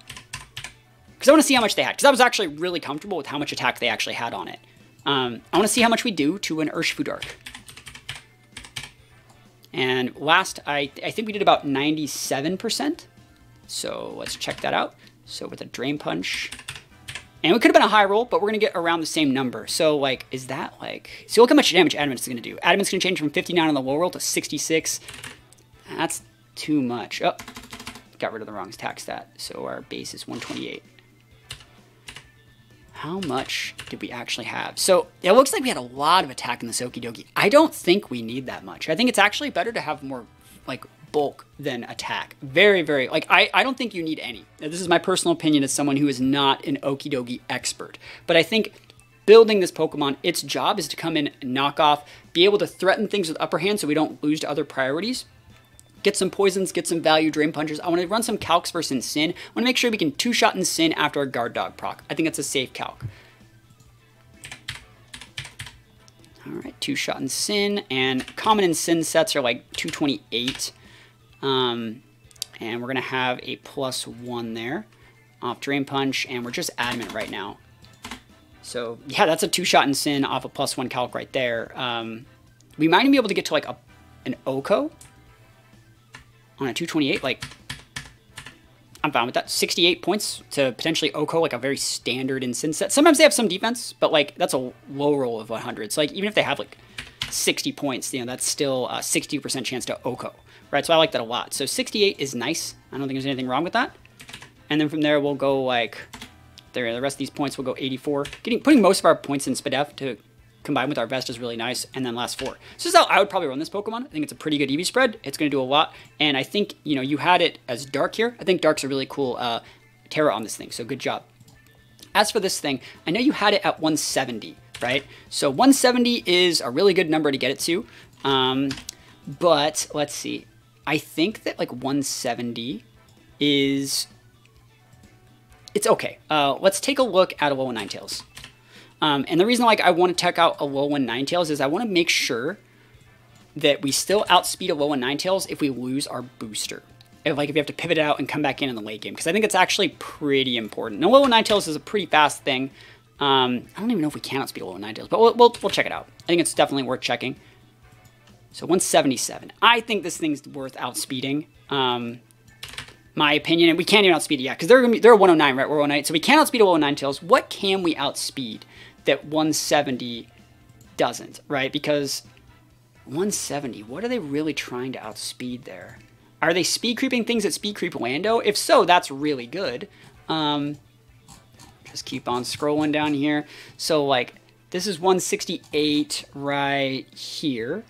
because I want to see how much they had because I was actually really comfortable with how much attack they actually had on it. I want to see how much we do to an Urshifu Dark. And last, I think we did about 97%. So let's check that out. So with a Drain Punch, and we could have been a high roll, but we're going to get around the same number. So, like, is that, like... So look how much damage Adamant's going to do. Adamant's going to change from 59 on the low roll to 66. That's too much. Oh, got rid of the wrong attack stat. So our base is 128. How much did we actually have? So it looks like we had a lot of attack in the Okidogi. I don't think we need that much. I think it's actually better to have more, like, bulk than attack. Very, very, like, I don't think you need any. Now, this is my personal opinion as someone who is not an Okidogi expert. But I think building this Pokemon, its job is to come in and knock off, be able to threaten things with upper hand so we don't lose to other priorities. Get some poisons, get some value Drain Punches. I want to run some calcs versus Incin. I want to make sure we can two-shot Incin after our Guard Dog proc. I think that's a safe calc. Alright, two-shot Incin, and common Incin sets are like 228. And we're going to have a +1 there off Drain Punch, and we're just Adamant right now. So, yeah, that's a two-shot Incin off a +1 calc right there. We might even be able to get to, like, an Oko on a 228. Like, I'm fine with that. 68 points to potentially Oko, like a very standard Incin set. Sometimes they have some defense, but, like, that's a low roll of 100. So, like, even if they have, like, 60 points, you know, that's still a 60% chance to Oko. Right, so I like that a lot. So 68 is nice. I don't think there's anything wrong with that. And then from there, we'll go like, there. The rest of these points will go 84. Putting most of our points in Spadef to combine with our Vest is really nice. And then last 4. So this is how I would probably run this Pokemon. I think it's a pretty good EV spread. It's going to do a lot. And I think, you know, you had it as Dark here. I think Dark's a really cool Terra on this thing. So good job. As for this thing, I know you had it at 170, right? So 170 is a really good number to get it to. But let's see. I think that like 170 is, it's okay. Let's take a look at Alolan Ninetales. And the reason like I want to check out Alolan Ninetales is I want to make sure that we still outspeed Alolan Ninetales if we lose our booster. If we have to pivot out and come back in the late game, because I think it's actually pretty important. Now, Alolan Ninetales is a pretty fast thing. I don't even know if we can outspeed Alolan Ninetales, but we'll check it out. I think it's definitely worth checking. So 177. I think this thing's worth outspeeding. My opinion, and we can't even outspeed it yet, because they're a 109, right? We're 109, so we can't outspeed a Alolan Ninetales. What can we outspeed that 170 doesn't, right? Because 170, what are they really trying to outspeed there? Are they speed creeping things that speed creep Lando? If so, that's really good. Just keep on scrolling down here. So, like, this is 168 right here.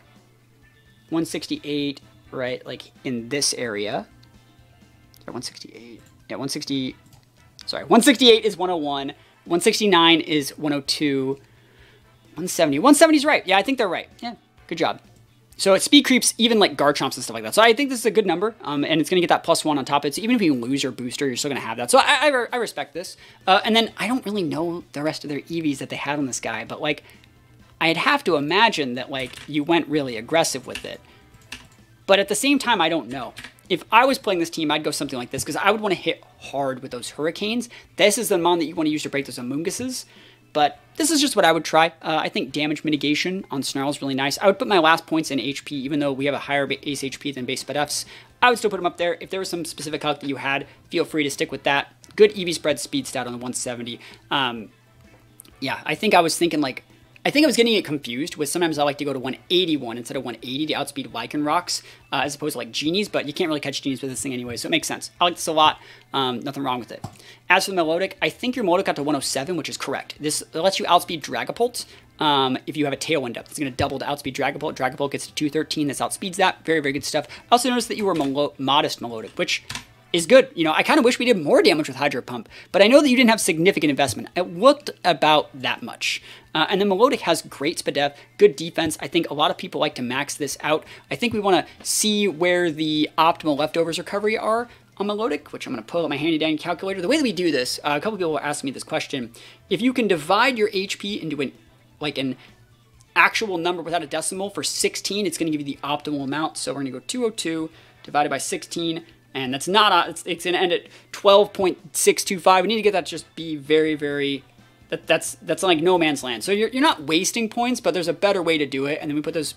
168 right, like, in this area. 168. Yeah, 160. Sorry, 168 is 101. 169 is 102. 170. 170 is right. Yeah, I think they're right. Yeah, good job. So it speed creeps even like Garchomps and stuff like that. So I think this is a good number, and it's going to get that +1 on top of it. So even if you lose your booster, you're still going to have that. So I respect this. And then I don't really know the rest of their EVs that they had on this guy, but like I'd have to imagine that like you went really aggressive with it. But at the same time, I don't know. If I was playing this team, I'd go something like this because I would want to hit hard with those Hurricanes. This is the mon that you want to use to break those Amoonguses. But this is just what I would try. I think damage mitigation on Snarl is really nice. I would put my last points in HP, even though we have a higher base HP than base Spadefs. I would still put them up there. If there was some specific calc that you had, feel free to stick with that. Good EV spread speed stat on the 170. Yeah, I think I was thinking like, I think I was getting it confused with sometimes I like to go to 181 instead of 180 to outspeed Lycanrocs as opposed to like Genies, but you can't really catch Genies with this thing anyway, so it makes sense. I like this a lot. Nothing wrong with it. As for the Melodic, I think your Melodic got to 107, which is correct. This lets you outspeed Dragapult. If you have a Tailwind up, it's going to double to outspeed Dragapult. Dragapult gets to 213. This outspeeds that. Very, very good stuff. I also noticed that you were modest Melodic, which is good. You know, I kind of wish we did more damage with Hydro Pump, but I know that you didn't have significant investment. It looked about that much. And then Melodic has great Spadef, good defense. I think a lot of people like to max this out. I think we want to see where the optimal leftovers recovery are on Melodic, which I'm going to pull up my handy dandy calculator. The way that we do this, a couple people asked me this question. If you can divide your HP into an actual number without a decimal for 16, it's going to give you the optimal amount. So we're going to go 202 divided by 16. And that's not, it's going to end at 12.625. We need to get that to just be very, very, that's like no man's land. So you're not wasting points, but there's a better way to do it. And then we put those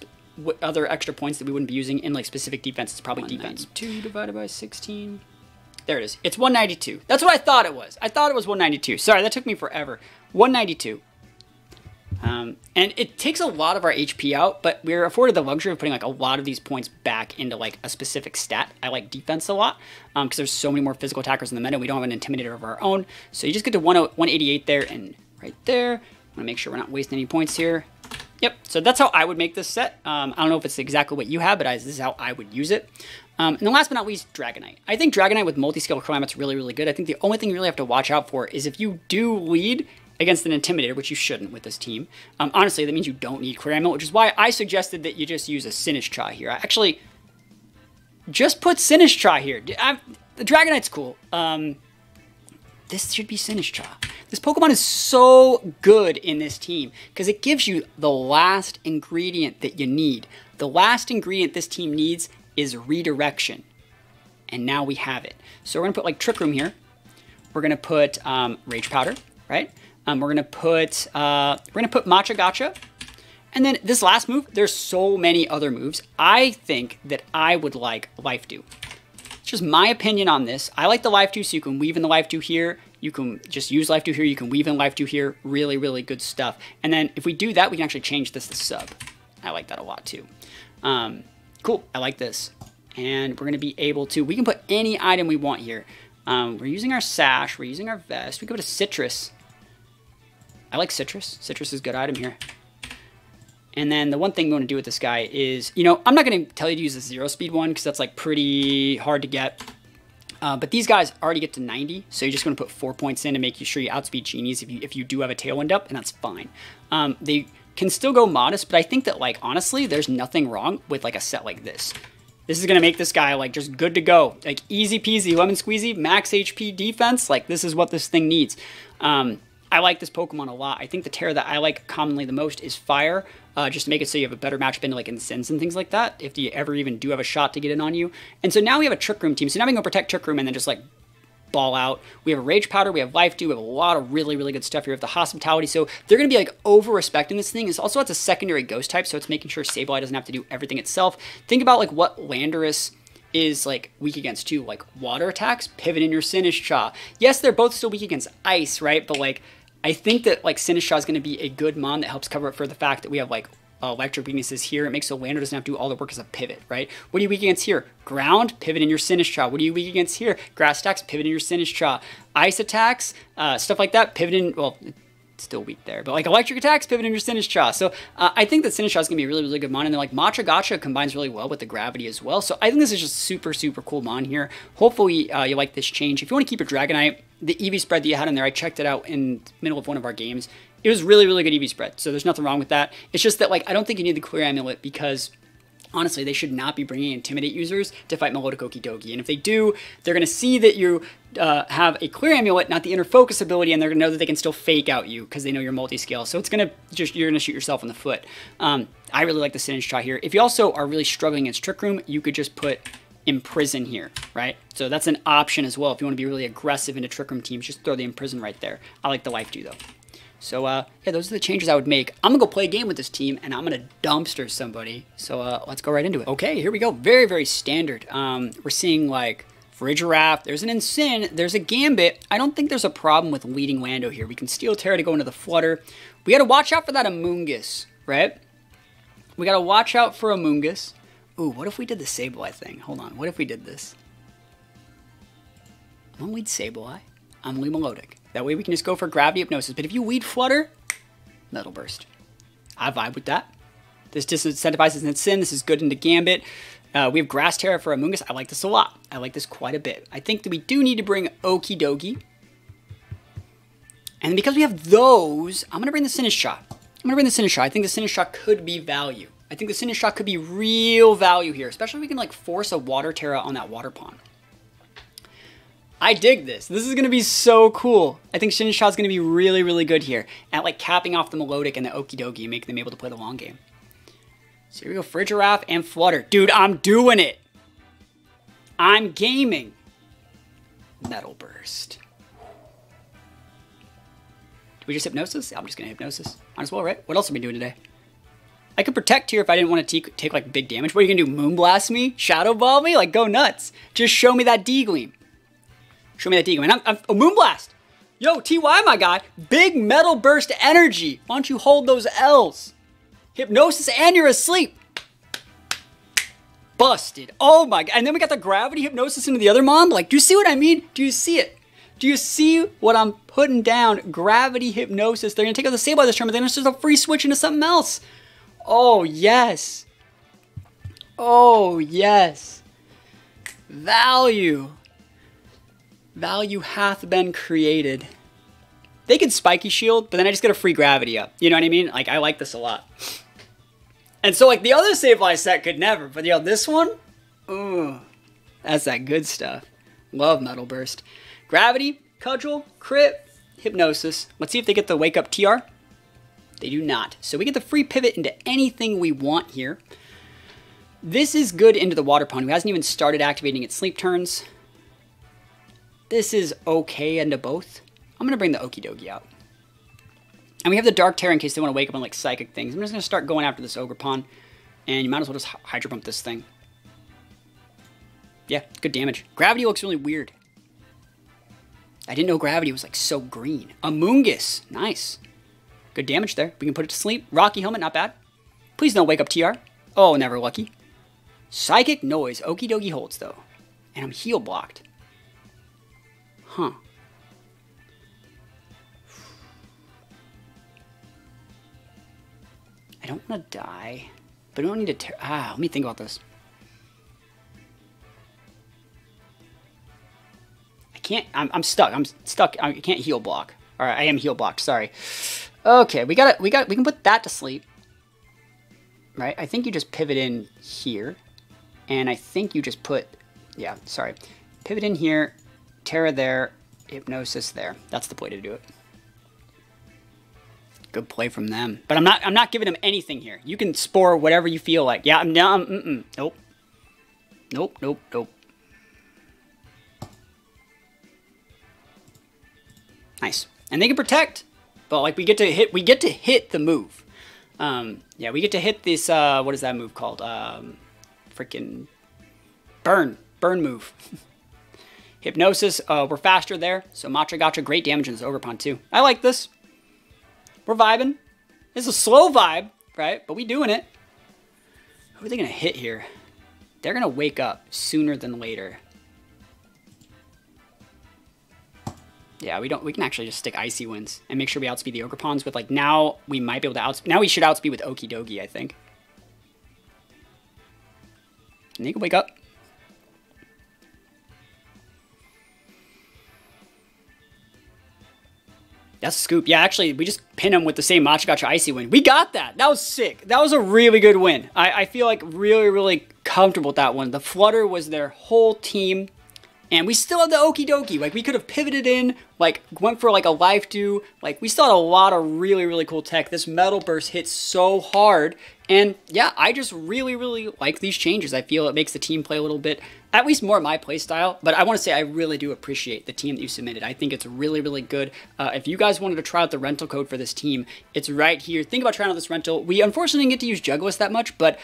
other extra points that we wouldn't be using in like specific defense. It's probably defense. 2 divided by 16. There it is. It's 192. That's what I thought it was. I thought it was 192. Sorry, that took me forever. 192. And it takes a lot of our HP out, but we're afforded the luxury of putting like a lot of these points back into like a specific stat. I like defense a lot because there's so many more physical attackers in the meta. We don't have an Intimidator of our own. So you just get to 188 there and right there. I want to make sure we're not wasting any points here. Yep, so that's how I would make this set. I don't know if it's exactly what you have, but this is how I would use it. And then last but not least, Dragonite. I think Dragonite with multi-scale climate's really, really good. I think the only thing you really have to watch out for is if you do lead against an Intimidator, which you shouldn't with this team. Honestly, that means you don't need Clear Amulet, which is why I suggested that you just use a Sinistcha here. I actually just put Sinistcha here. The Dragonite's cool. This should be Sinistcha. This Pokemon is so good in this team because it gives you the last ingredient that you need. The last ingredient this team needs is redirection. And now we have it. So we're going to put like Trick Room here. We're going to put Rage Powder, right? We're gonna put Matcha Gotcha, and then this last move. There's so many other moves. I think that I would like Life Dew. It's just my opinion on this. I like the Life Dew, so you can weave in the Life Dew here. You can just use Life Dew here. You can weave in Life Dew here. Really, really good stuff. And then if we do that, we can actually change this to sub. I like that a lot too. Cool. I like this, and we're gonna be able to. We can put any item we want here. We're using our sash. We're using our vest. We can put a citrus. I like citrus. Citrus is a good item here. And then the one thing we want to do with this guy is, you know, I'm not going to tell you to use the 0-speed one because that's like pretty hard to get. But these guys already get to 90, so you're just going to put 4 points in to make sure you outspeed Genies if you do have a Tailwind up, and that's fine. They can still go modest, but I think that, like, honestly, there's nothing wrong with like a set like this. This is going to make this guy like just good to go. Like easy peasy, lemon squeezy, max HP defense. Like this is what this thing needs. I like this Pokemon a lot. I think the Terra that I like commonly the most is Fire, just to make it so you have a better matchup into like Incens and things like that, if you ever even do have a shot to get in on you. And so now we have a Trick Room team. So now we can go protect Trick Room and then just like ball out. We have a Rage Powder, we have Life Dew, we have a lot of really, really good stuff here. We have the Hospitality, so they're going to be like over-respecting this thing. It's also it's a secondary Ghost type, so it's making sure Sableye doesn't have to do everything itself. Think about like what Landorus is like weak against too, like water attacks, pivot in your Sinistcha. Yes, they're both still weak against ice, right? But like I think that like Sinistcha is going to be a good mon that helps cover up for the fact that we have like electric weaknesses here. It makes so Lander doesn't have to do all the work as a pivot, right? What are you weak against here? Ground, pivot in your Sinistcha. What are you weak against here? Grass attacks, pivot in your Sinistcha. Ice attacks, stuff like that, pivot in, well, it's still weak there, but like electric attacks, pivot in your Sinistcha. So I think that Sinistcha is going to be a really, really good mon, and then like Matcha Gotcha combines really well with the gravity as well. So I think this is just super, super cool mon here. Hopefully you like this change. If you want to keep a Dragonite, the EV spread that you had in there, I checked it out in the middle of one of our games. It was really, really good EV spread, so there's nothing wrong with that. It's just that like I don't think you need the Clear Amulet because honestly, they should not be bringing Intimidate users to fight Melodic Okidogi. And if they do, they're going to see that you have a Clear Amulet, not the Inner Focus ability, and they're going to know that they can still fake out you because they know you're multi-scale. So it's going to just, you're going to shoot yourself in the foot. I really like the Sinistcha here. If you also are really struggling against Trick Room, you could just put Imprison here, right? So that's an option as well. If you want to be really aggressive into Trick Room teams, just throw the Imprison right there. I like the Life Dew though. So, yeah, those are the changes I would make. I'm going to go play a game with this team, and I'm going to dumpster somebody. So, let's go right into it. Okay, here we go. Very, very standard. We're seeing, like, Farigiraf, there's an Ensign, there's a Gambit. I don't think there's a problem with leading Lando here. We can Steel Terra to go into the Flutter. We got to watch out for that Amoonguss, right? We got to watch out for Amoonguss. Ooh, what if we did the Sableye thing? Hold on, what if we did this? I'm going to lead Sableye. I'm going to lead Melodic. That way we can just go for Gravity Hypnosis. But if you lead Flutter, Metal Burst. I vibe with that. This disincentivizes Ensign. This is good into Gambit. We have Grass Terra for Amoonguss. I like this a lot. I like this quite a bit. I think that we do need to bring Okidogi. And because we have those, I'm going to bring the Sinistcha. I think the Sinistcha could be value. I think the Sinistcha could be real value here, especially if we can like force a Water Terra on that Water Pond. I dig this. This is going to be so cool. I think Sinistcha is going to be really, really good here at like capping off the Melodic and the Okidogi and making them able to play the long game. So here we go, Farigiraf and Flutter. Dude, I'm doing it. I'm gaming. Metal Burst. Do we just Hypnosis? I'm just going to Hypnosis. Might as well, right? What else are we doing today? I could Protect here if I didn't want to take like big damage. What are you going to do? Moonblast me? Shadow Ball me? Like, go nuts. Just show me that D-Gleam. Show me that D-Gleam. And I'm a Moonblast. Yo, TY, my guy. Big Metal Burst energy. Why don't you hold those L's? Hypnosis and you're asleep. Busted. Oh my god. And then we got the Gravity Hypnosis into the other Mon. Like, do you see what I mean? Do you see it? Do you see what I'm putting down? Gravity Hypnosis. They're going to take out the Sableye this turn, but then it's just a free switch into something else. Oh, yes. Oh, yes. Value. Value hath been created. They could Spiky Shield, but then I just get a free Gravity up. You know what I mean? Like, I like this a lot. And so, like, the other Sableye set could never. But, yo, this one? Ooh. That's that good stuff. Love Metal Burst. Gravity, Cudgel, Crit, Hypnosis. Let's see if they get the Wake Up TR. They do not. So we get the free pivot into anything we want here. This is good into the Water Pond, who hasn't even started activating its sleep turns. This is okay into both. I'm going to bring the Okidogi out. And we have the Dark Terror in case they want to wake up on like psychic things. I'm just going to start going after this Ogre Pond. And you might as well just Hydro Pump this thing. Yeah, good damage. Gravity looks really weird. I didn't know Gravity was like so green. Amoonguss, nice. Good damage there. We can put it to sleep. Rocky Helmet, not bad. Please don't wake up TR. Oh, never lucky. Psychic Noise. Okidogi holds though. And I'm heal blocked. Huh. I don't want to die, but I don't need to let me think about this. I can't, I'm stuck. I'm stuck. I can't heal block. All right, I am heal blocked, sorry. Okay, we can put that to sleep. Right? I think you just pivot in here. And I think you just put, yeah, sorry. Pivot in here, Terra there, Hypnosis there. That's the play to do it. Good play from them. But I'm not giving them anything here. You can spore whatever you feel like. Yeah, nope. Nope, nope, nope. Nice. And they can protect, but like we get to hit the move. Yeah, we get to hit this what is that move called? Freaking burn move. Hypnosis, we're faster there. So Matra Gotcha, great damage in this Ogre Pond too. I like this. We're vibing. It's a slow vibe, right? But we doing it. Who are they going to hit here? They're going to wake up sooner than later. Yeah, we can actually just stick Icy Winds and make sure we outspeed the Ogre Ponds with like, now we might be able to outspeed. Now we should outspeed with Okidogi, I think. And they can wake up. That's a scoop. Yeah, actually, we just pin him with the same Matra Gotcha Icy Wind. We got that. That was sick. That was a really good win. I feel like really, really comfortable with that one. The Flutter was their whole team. And we still have the Okidogi. Like, we could have pivoted in, like, went for, like, a Life Dew. Like, we still had a lot of really, really cool tech. This Metal Burst hits so hard. And, yeah, I just really, really like these changes. I feel it makes the team play a little bit, at least more my play style. But I want to say I really do appreciate the team that you submitted. I think it's really, really good. If you guys wanted to try out the rental code for this team, it's right here. Think about trying out this rental. We unfortunately didn't get to use Jugulis that much, but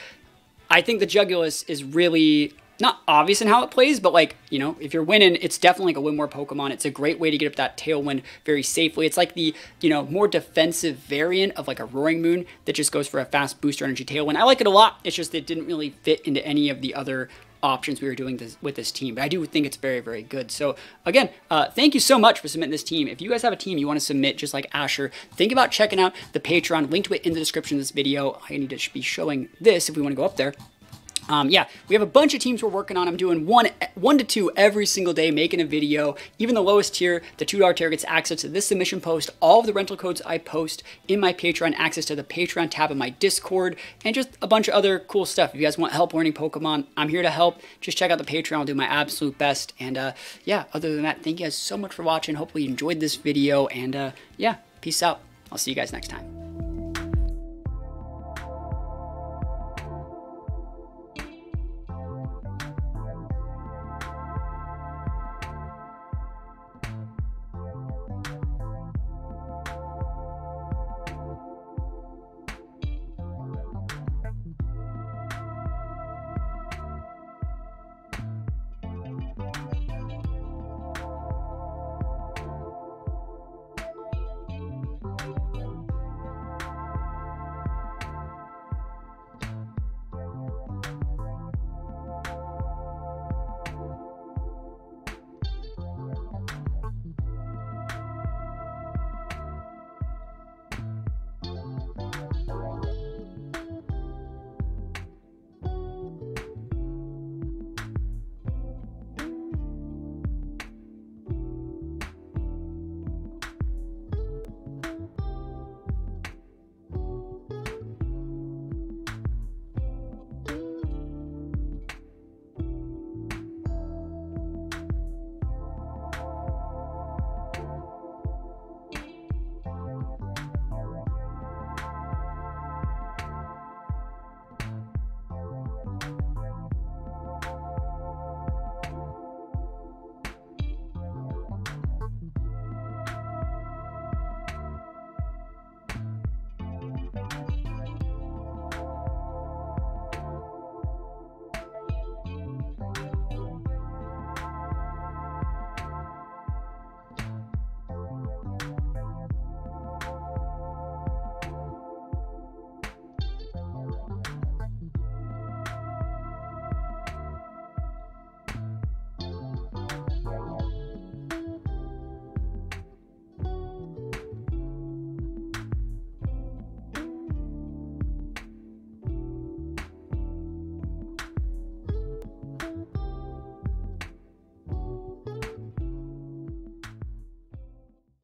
I think the Jugulis is really not obvious in how it plays, but like, you know, if you're winning, it's definitely like a win more Pokemon. It's a great way to get up that Tailwind very safely. It's like the, you know, more defensive variant of like a Roaring Moon that just goes for a fast booster energy Tailwind. I like it a lot. It's just it didn't really fit into any of the other options we were doing with this team, but I do think it's very, very good. So again, thank you so much for submitting this team. If you guys have a team you want to submit just like Asher, think about checking out the Patreon. Link to it in the description of this video. I need to be showing this if we want to go up there. Yeah, we have a bunch of teams we're working on. I'm doing one to two every single day, making a video. Even the lowest tier, the $2 tier, gets access to this submission post, all of the rental codes I post in my Patreon, access to the Patreon tab of my Discord, and just a bunch of other cool stuff. If you guys want help learning Pokemon, I'm here to help. Just check out the Patreon. I'll do my absolute best. And yeah, other than that, thank you guys so much for watching. Hopefully you enjoyed this video. And yeah, peace out. I'll see you guys next time.